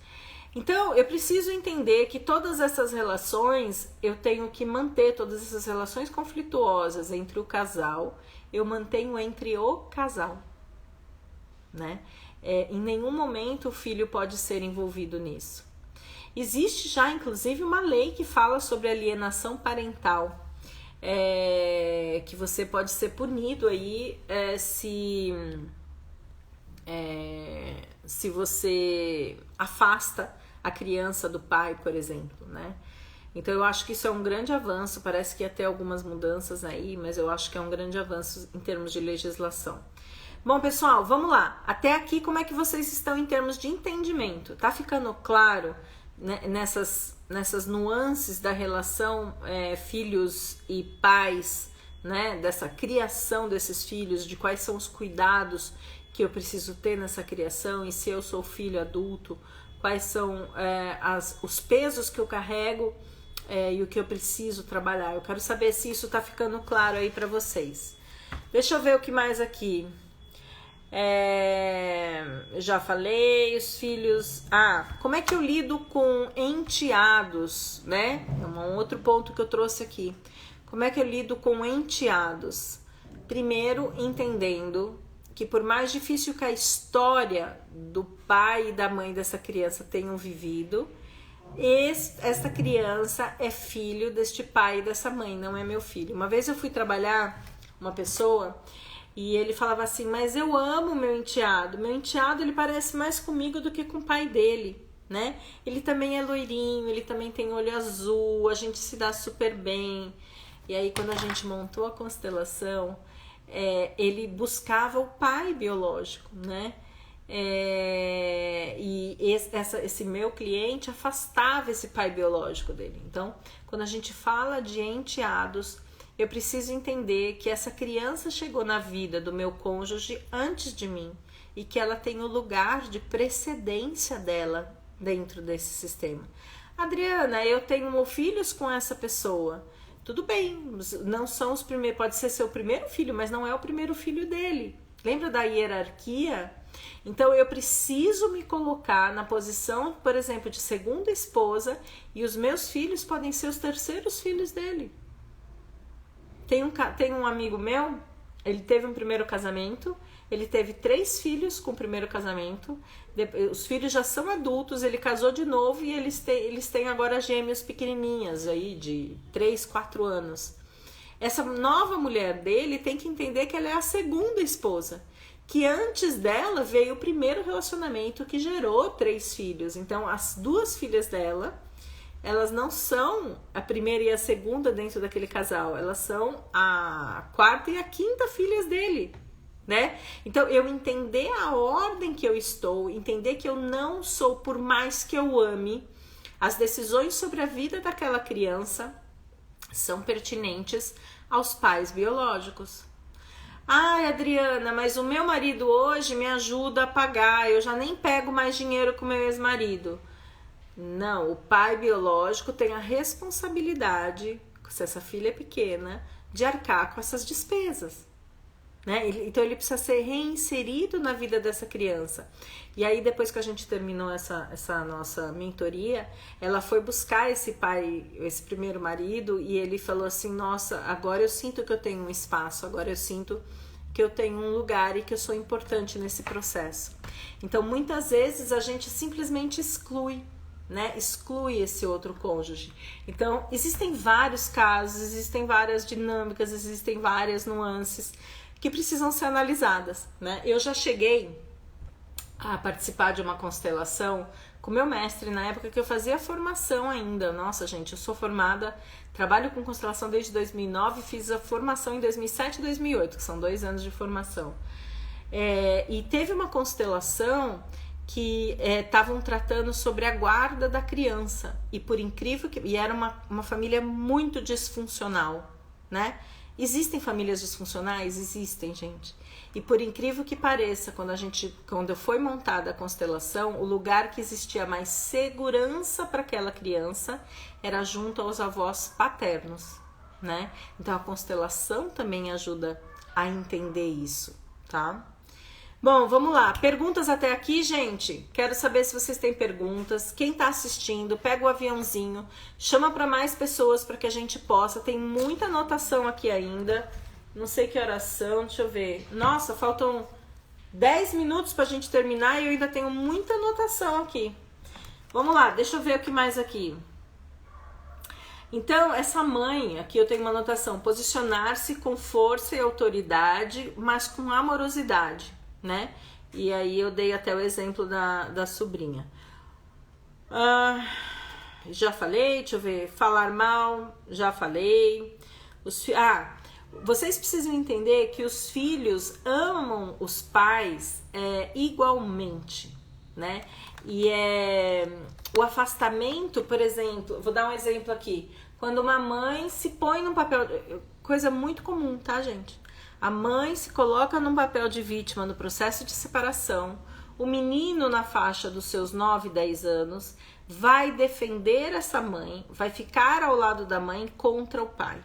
Então, eu preciso entender que todas essas relações, eu tenho que manter todas essas relações conflituosas entre o casal, eu mantenho entre o casal, né? Em nenhum momento o filho pode ser envolvido nisso. Existe já, inclusive, uma lei que fala sobre alienação parental, que você pode ser punido aí se você afasta a criança do pai, por exemplo, né? Então eu acho que isso é um grande avanço, parece que ia ter algumas mudanças aí, mas eu acho que é um grande avanço em termos de legislação. Bom, pessoal, vamos lá. Até aqui, como é que vocês estão em termos de entendimento? Tá ficando claro, né, nessas nuances da relação filhos e pais, né? Dessa criação desses filhos, de quais são os cuidados que eu preciso ter nessa criação, e se eu sou filho adulto, quais são os pesos que eu carrego e o que eu preciso trabalhar. Eu quero saber se isso tá ficando claro aí para vocês. Deixa eu ver o que mais aqui. Já falei, os filhos... como é que eu lido com enteados, né? É um outro ponto que eu trouxe aqui. Como é que eu lido com enteados? Primeiro, entendendo que por mais difícil que a história do pai e da mãe dessa criança tenham vivido, essa criança é filho deste pai e dessa mãe, não é meu filho. Uma vez eu fui trabalhar uma pessoa e ele falava assim, mas eu amo meu enteado ele parece mais comigo do que com o pai dele, né? Ele também é loirinho, ele também tem olho azul, a gente se dá super bem. E aí quando a gente montou a constelação, ele buscava o pai biológico, né? E esse meu cliente afastava esse pai biológico dele. Então, quando a gente fala de enteados, eu preciso entender que essa criança chegou na vida do meu cônjuge antes de mim e que ela tem o lugar de precedência dela dentro desse sistema. Adriana, eu tenho filhos com essa pessoa. Tudo bem, não são os primeiros, pode ser seu primeiro filho, mas não é o primeiro filho dele. Lembra da hierarquia? Então eu preciso me colocar na posição, por exemplo, de segunda esposa, e os meus filhos podem ser os terceiros filhos dele. Tem um amigo meu, ele teve um primeiro casamento, ele teve 3 filhos com o primeiro casamento, os filhos já são adultos, ele casou de novo e eles têm agora gêmeos pequenininhas aí de 3, 4 anos. Essa nova mulher dele tem que entender que ela é a segunda esposa, que antes dela veio o primeiro relacionamento que gerou 3 filhos. Então as 2 filhas dela, elas não são a primeira e a segunda dentro daquele casal, elas são a 4ª e a 5ª filhas dele, né? Então eu entender a ordem que eu estou, entender que eu não sou, por mais que eu ame, as decisões sobre a vida daquela criança são pertinentes aos pais biológicos. Ai, Adriana, mas o meu marido hoje me ajuda a pagar, eu já nem pego mais dinheiro com o meu ex-marido. Não, o pai biológico tem a responsabilidade, se essa filha é pequena, de arcar com essas despesas, né? Então ele precisa ser reinserido na vida dessa criança. E aí depois que a gente terminou essa nossa mentoria, ela foi buscar esse pai, esse primeiro marido, e ele falou assim, nossa, agora eu sinto que eu tenho um espaço, agora eu sinto que eu tenho um lugar e que eu sou importante nesse processo. Então muitas vezes a gente simplesmente exclui, né? Exclui esse outro cônjuge. Então existem vários casos, existem várias dinâmicas, existem várias nuances que precisam ser analisadas, né? Eu já cheguei a participar de uma constelação com meu mestre na época que eu fazia formação ainda. Nossa, gente, eu sou formada, trabalho com constelação desde 2009, fiz a formação em 2007 e 2008, que são 2 anos de formação. E teve uma constelação que estavam tratando sobre a guarda da criança, e por incrível que... E era uma família muito disfuncional, né? Existem famílias disfuncionais? Existem, gente. E por incrível que pareça, quando foi montada a constelação, o lugar que existia mais segurança para aquela criança era junto aos avós paternos, né? Então a constelação também ajuda a entender isso, tá? Bom, vamos lá. Perguntas até aqui, gente? Quero saber se vocês têm perguntas. Quem tá assistindo, pega o aviãozinho, chama para mais pessoas para que a gente possa. Tem muita anotação aqui ainda. Não sei que horas são, deixa eu ver. Nossa, faltam 10 minutos pra gente terminar e eu ainda tenho muita anotação aqui. Vamos lá, deixa eu ver o que mais aqui. Então, essa mãe, aqui eu tenho uma anotação. Posicionar-se com força e autoridade, mas com amorosidade, né? E aí eu dei até o exemplo da sobrinha. Já falei, deixa eu ver. Falar mal, já falei. Vocês precisam entender que os filhos amam os pais igualmente, né? E o afastamento, por exemplo, vou dar um exemplo aqui. Quando uma mãe se põe num papel... Coisa muito comum, tá, gente? A mãe se coloca num papel de vítima no processo de separação. o menino na faixa dos seus 9, 10 anos vai defender essa mãe, vai ficar ao lado da mãe contra o pai.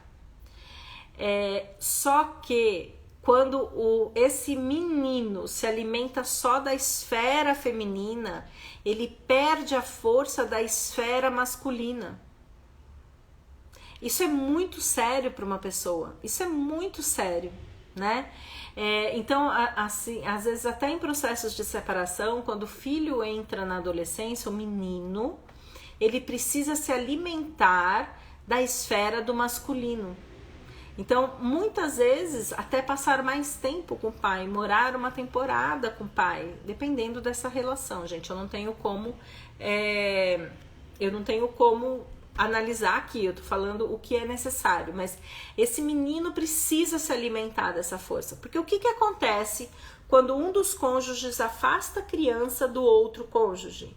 Só que quando esse menino se alimenta só da esfera feminina, ele perde a força da esfera masculina. Isso é muito sério para uma pessoa, isso é muito sério, né? Então, assim, às vezes até em processos de separação, quando o filho entra na adolescência, o menino, ele precisa se alimentar da esfera do masculino. Então, muitas vezes, até passar mais tempo com o pai, morar uma temporada com o pai, dependendo dessa relação, gente. Eu não tenho como analisar aqui, eu tô falando o que é necessário, mas esse menino precisa se alimentar dessa força, porque o que acontece quando um dos cônjuges afasta a criança do outro cônjuge?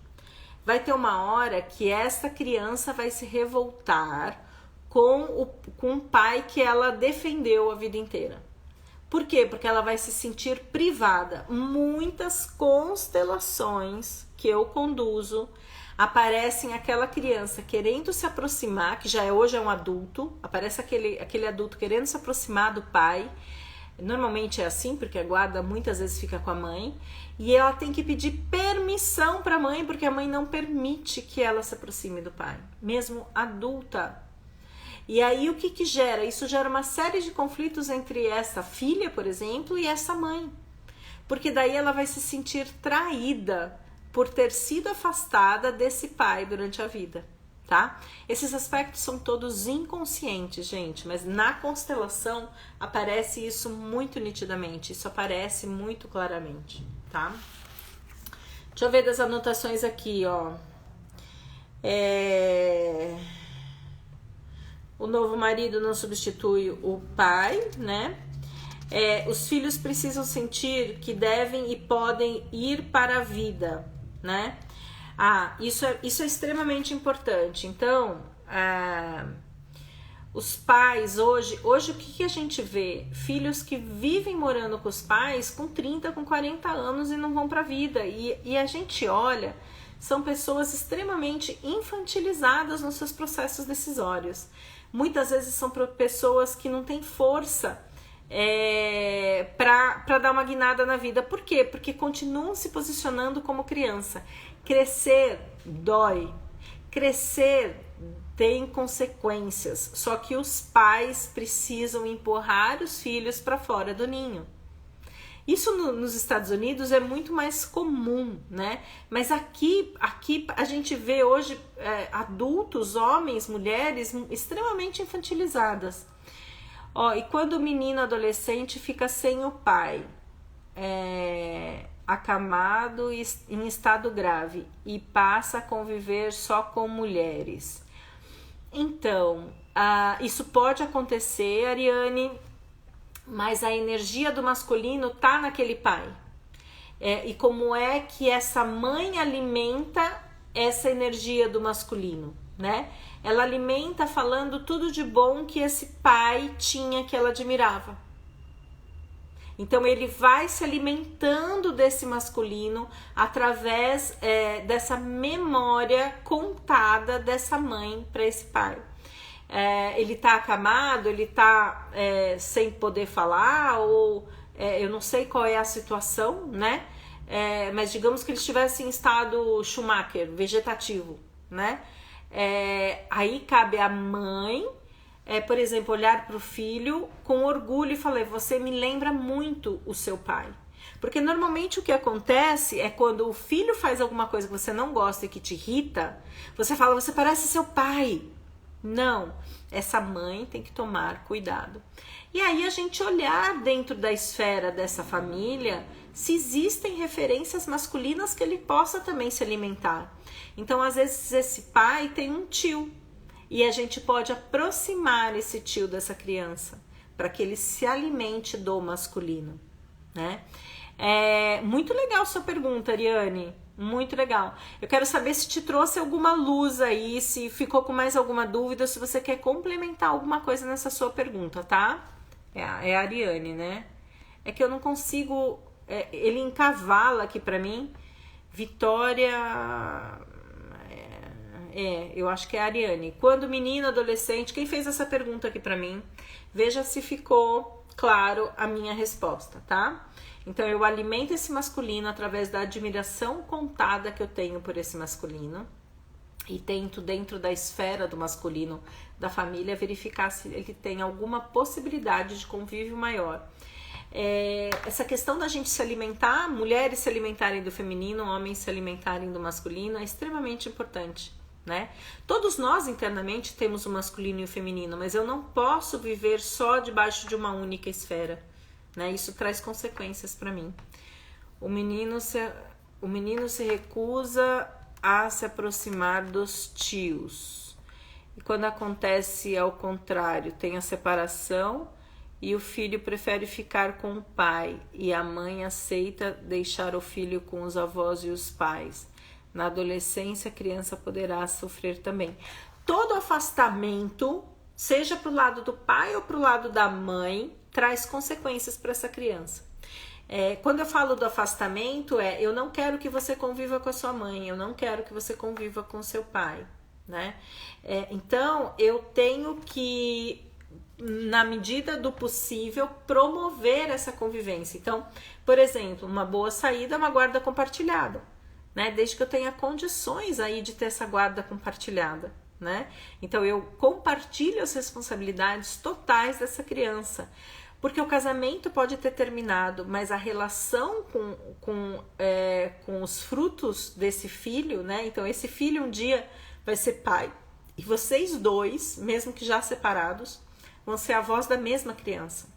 Vai ter uma hora que essa criança vai se revoltar com o pai que ela defendeu a vida inteira. Por quê? Porque ela vai se sentir privada. Muitas constelações que eu conduzo aparecem aquela criança querendo se aproximar, que hoje é um adulto, aparece aquele adulto querendo se aproximar do pai. Normalmente é assim, porque a guarda muitas vezes fica com a mãe, e ela tem que pedir permissão para a mãe, porque a mãe não permite que ela se aproxime do pai, mesmo adulta. E aí o que gera? Isso gera uma série de conflitos entre essa filha, por exemplo, e essa mãe. Porque daí ela vai se sentir traída por ter sido afastada desse pai durante a vida, tá? Esses aspectos são todos inconscientes, gente, mas na constelação aparece isso muito nitidamente, isso aparece muito claramente, tá? Deixa eu ver das anotações aqui, ó. O novo marido não substitui o pai, né? Os filhos precisam sentir que devem e podem ir para a vida, né? Isso é extremamente importante. Então, os pais hoje o que a gente vê? Filhos que vivem morando com os pais com 30, com 40 anos e não vão para a vida. E a gente olha, são pessoas extremamente infantilizadas nos seus processos decisórios. Muitas vezes são pessoas que não têm força para dar uma guinada na vida. Por quê? Porque continuam se posicionando como criança. Crescer dói. Crescer tem consequências. Só que os pais precisam empurrar os filhos para fora do ninho. Isso nos Estados Unidos é muito mais comum, né? Mas aqui a gente vê hoje adultos, homens, mulheres extremamente infantilizadas. E quando o menino adolescente fica sem o pai, acamado e em estado grave, e passa a conviver só com mulheres. Então, isso pode acontecer, Ariane, mas a energia do masculino tá naquele pai. E como é que essa mãe alimenta essa energia do masculino, né? Ela alimenta falando tudo de bom que esse pai tinha, que ela admirava. Então ele vai se alimentando desse masculino através dessa memória contada dessa mãe para esse pai. Ele tá acamado, ele tá sem poder falar, ou eu não sei qual é a situação, né? Mas digamos que ele estivesse em estado Schumacher, vegetativo, né? Aí cabe à mãe, por exemplo, olhar para o filho com orgulho e falar: você me lembra muito o seu pai. Porque normalmente o que acontece é quando o filho faz alguma coisa que você não gosta e que te irrita, você fala: você parece seu pai. Não, essa mãe tem que tomar cuidado. E aí a gente olhar dentro da esfera dessa família se existem referências masculinas que ele possa também se alimentar. Então, às vezes, esse pai tem um tio e a gente pode aproximar esse tio dessa criança para que ele se alimente do masculino, né? Muito legal sua pergunta, Ariane. Muito legal. Eu quero saber se te trouxe alguma luz aí, se ficou com mais alguma dúvida, se você quer complementar alguma coisa nessa sua pergunta, tá? É a Ariane, né? É que eu não consigo... ele encavala aqui pra mim Vitória... eu acho que é a Ariane. Quando menino, adolescente, quem fez essa pergunta aqui pra mim? Veja se ficou claro a minha resposta, tá? Então, eu alimento esse masculino através da admiração contada que eu tenho por esse masculino e tento, dentro da esfera do masculino da família, verificar se ele tem alguma possibilidade de convívio maior. Essa questão da gente se alimentar, mulheres se alimentarem do feminino, homens se alimentarem do masculino, é extremamente importante, né? Todos nós internamente temos o masculino e o feminino, mas eu não posso viver só debaixo de uma única esfera, né? Isso traz consequências para mim. O menino se recusa a se aproximar dos tios. E quando acontece ao contrário, tem a separação e o filho prefere ficar com o pai e a mãe aceita deixar o filho com os avós e os pais. Na adolescência, a criança poderá sofrer também. Todo afastamento, seja para o lado do pai ou para o lado da mãe, traz consequências para essa criança. Quando eu falo do afastamento, eu não quero que você conviva com a sua mãe, eu não quero que você conviva com o seu pai, né? Então, eu tenho que, na medida do possível, promover essa convivência. Então, por exemplo, uma boa saída é uma guarda compartilhada, né? Desde que eu tenha condições aí de ter essa guarda compartilhada, né? Então, eu compartilho as responsabilidades totais dessa criança. Porque o casamento pode ter terminado, mas a relação com os frutos desse filho, né? Então, esse filho um dia vai ser pai. E vocês dois, mesmo que já separados, vão ser avós da mesma criança.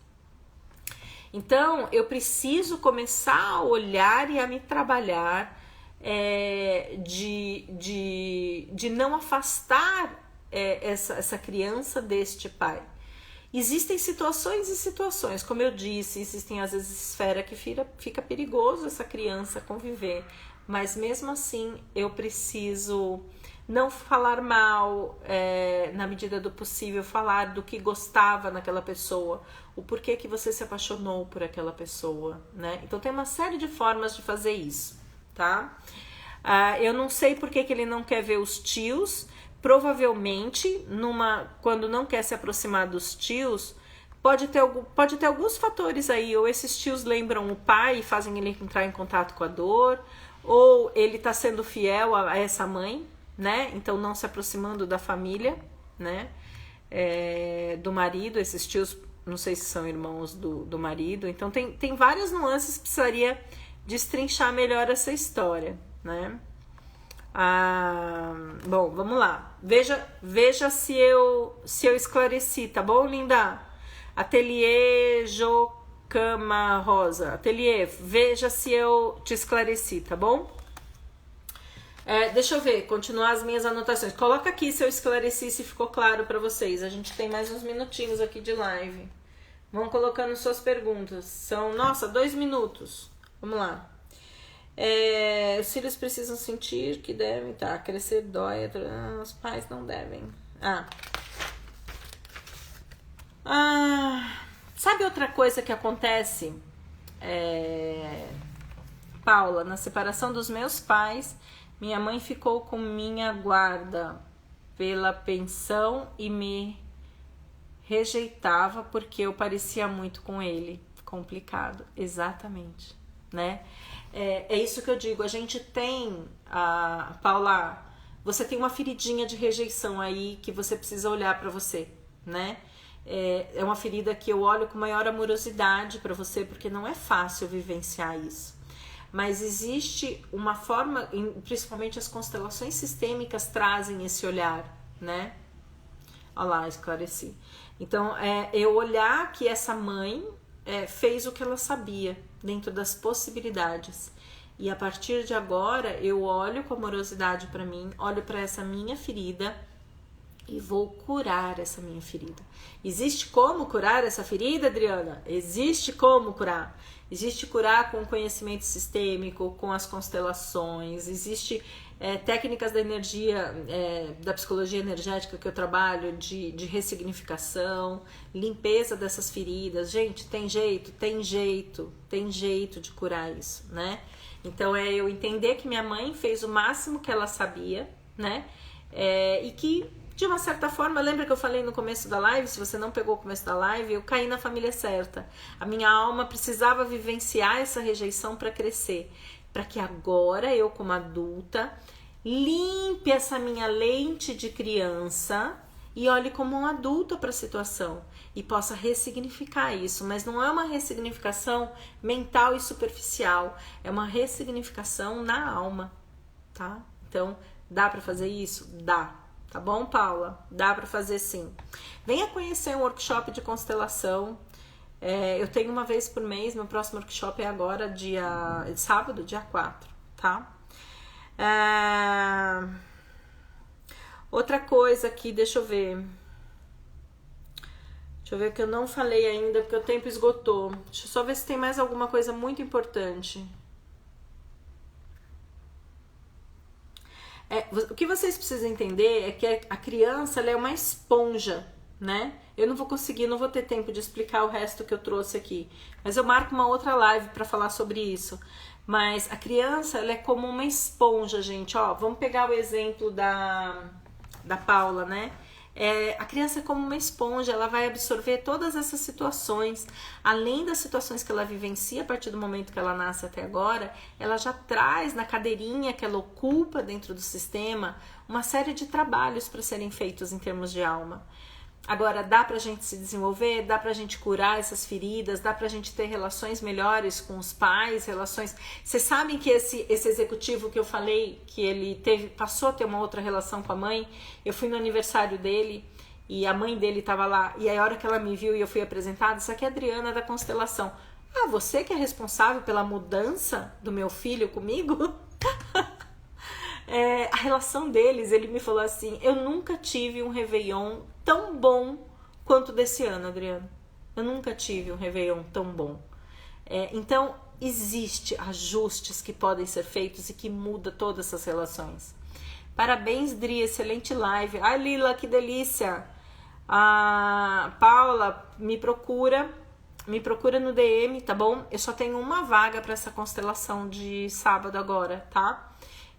Então, eu preciso começar a olhar e a me trabalhar de não afastar essa criança deste pai. Existem situações e situações, como eu disse, existem às vezes esferas que fica perigoso essa criança conviver, mas mesmo assim eu preciso não falar mal, na medida do possível, falar do que gostava naquela pessoa, o porquê que você se apaixonou por aquela pessoa, né? Então tem uma série de formas de fazer isso, tá? Eu não sei por que ele não quer ver os tios. Provavelmente, quando não quer se aproximar dos tios, pode ter alguns fatores aí, ou esses tios lembram o pai e fazem ele entrar em contato com a dor, ou ele está sendo fiel a essa mãe, né? Então não se aproximando da família, né? Do marido, esses tios, não sei se são irmãos do marido, então tem várias nuances, precisaria destrinchar melhor essa história, né? Bom, vamos lá. Veja se eu esclareci, tá bom, linda? Ateliê Jocama Rosa. Ateliê, veja se eu te esclareci, tá bom? Deixa eu ver, continuar as minhas anotações. Coloca aqui se eu esclareci, se ficou claro pra vocês. A gente tem mais uns minutinhos aqui de live. Vão colocando suas perguntas. São, 2 minutos. Vamos lá. Os filhos precisam sentir que devem, crescer dói, os pais não devem. Sabe outra coisa que acontece, Paula? Na separação dos meus pais, minha mãe ficou com minha guarda pela pensão e me rejeitava porque eu parecia muito com ele. Complicado, exatamente, né? É isso que eu digo, a gente tem, Paula, você tem uma feridinha de rejeição aí que você precisa olhar pra você, né? É uma ferida que eu olho com maior amorosidade pra você, porque não é fácil vivenciar isso. Mas existe uma forma, principalmente as constelações sistêmicas trazem esse olhar, né? Olha lá, esclareci. Então, eu olhar que essa mãe fez o que ela sabia, dentro das possibilidades. E a partir de agora, eu olho com amorosidade para mim, olho para essa minha ferida e vou curar essa minha ferida. Existe como curar essa ferida, Adriana? Existe como curar. Existe curar com conhecimento sistêmico, com as constelações, existe técnicas da energia, da psicologia energética que eu trabalho, de ressignificação, limpeza dessas feridas. Gente, tem jeito de curar isso, né? Então é eu entender que minha mãe fez o máximo que ela sabia, né? E que, de uma certa forma, lembra que eu falei no começo da live? Se você não pegou o começo da live, eu caí na família certa. A minha alma precisava vivenciar essa rejeição para crescer, para que agora eu, como adulta, limpe essa minha lente de criança e olhe como um adulto para a situação e possa ressignificar isso. Mas não é uma ressignificação mental e superficial, é uma ressignificação na alma, tá? Então, dá para fazer isso? Dá. Tá bom, Paula? Dá para fazer sim. Venha conhecer um workshop de constelação. Eu tenho uma vez por mês, meu próximo workshop é agora, sábado, dia 4, tá? Outra coisa aqui, deixa eu ver o que eu não falei ainda, porque o tempo esgotou. Deixa eu só ver se tem mais alguma coisa muito importante. O que vocês precisam entender é que a criança, ela é uma esponja, né? Eu não vou ter tempo de explicar o resto que eu trouxe aqui, mas eu marco uma outra live para falar sobre isso. Mas a criança, ela é como uma esponja, gente. Ó, vamos pegar o exemplo da Paula, né? A criança é como uma esponja, ela vai absorver todas essas situações, além das situações que ela vivencia a partir do momento que ela nasce até agora, ela já traz na cadeirinha que ela ocupa dentro do sistema uma série de trabalhos para serem feitos em termos de alma. Agora, dá pra gente se desenvolver, dá pra gente curar essas feridas, dá pra gente ter relações melhores com os pais, relações... Vocês sabem que esse executivo que eu falei, que ele passou a ter uma outra relação com a mãe, eu fui no aniversário dele e a mãe dele tava lá, e aí a hora que ela me viu e eu fui apresentada, isso aqui é a Adriana da Constelação. Ah, você que é responsável pela mudança do meu filho comigo? A relação deles, ele me falou assim, eu nunca tive um Réveillon tão bom quanto desse ano, Adriana. Eu nunca tive um Réveillon tão bom. Então, existe ajustes que podem ser feitos e que muda todas essas relações. Parabéns, Dri, excelente live. Ai, Lila, que delícia. A Paula, me procura no DM, tá bom? Eu só tenho uma vaga para essa constelação de sábado agora, tá?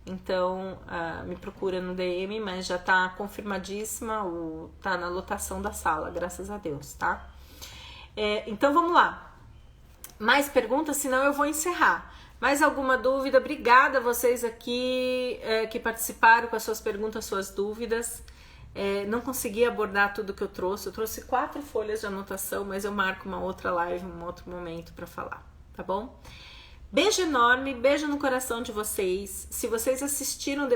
Então, me procura no DM, mas já tá confirmadíssima, tá na lotação da sala, graças a Deus, tá? Então, vamos lá. Mais perguntas, senão eu vou encerrar. Mais alguma dúvida? Obrigada a vocês aqui que participaram com as suas perguntas, suas dúvidas. Não consegui abordar tudo que eu trouxe. Eu trouxe 4 folhas de anotação, mas eu marco uma outra live, um outro momento para falar, tá bom? Beijo enorme, beijo no coração de vocês. Se vocês assistiram...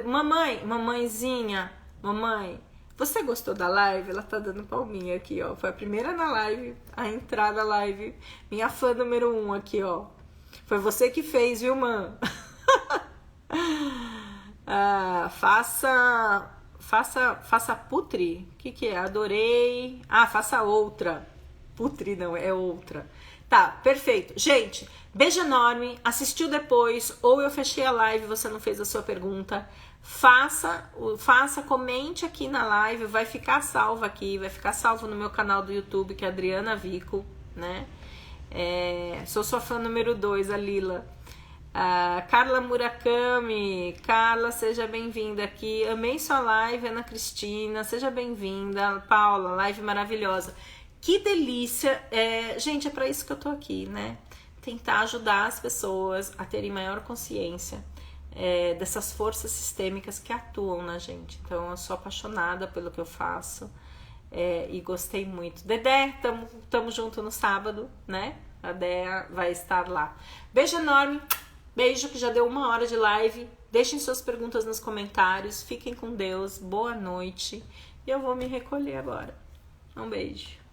Mamãezinha, você gostou da live? Ela tá dando palminha aqui, ó. Foi a primeira na live, a entrar na live. Minha fã número 1 aqui, ó. Foi você que fez, viu, mãe? Faça putri. O que é? Adorei. Faça outra. Putri não, é outra. Tá, perfeito. Gente, beijo enorme. Assistiu depois, ou eu fechei a live e você não fez a sua pergunta. Faça, comente aqui na live. Vai ficar salvo aqui, vai ficar salvo no meu canal do YouTube, que é Adriana Vico, né? Sou sua fã número 2, a Lila. Carla Murakami. Carla, seja bem-vinda aqui. Amei sua live, Ana Cristina. Seja bem-vinda. Paula, live maravilhosa. Que delícia, gente, é para isso que eu tô aqui, né? Tentar ajudar as pessoas a terem maior consciência dessas forças sistêmicas que atuam na gente. Então, eu sou apaixonada pelo que eu faço e gostei muito. Dedé, tamo junto no sábado, né? A Dea vai estar lá. Beijo enorme, beijo que já deu 1 hora de live. Deixem suas perguntas nos comentários, fiquem com Deus, boa noite. E eu vou me recolher agora. Um beijo.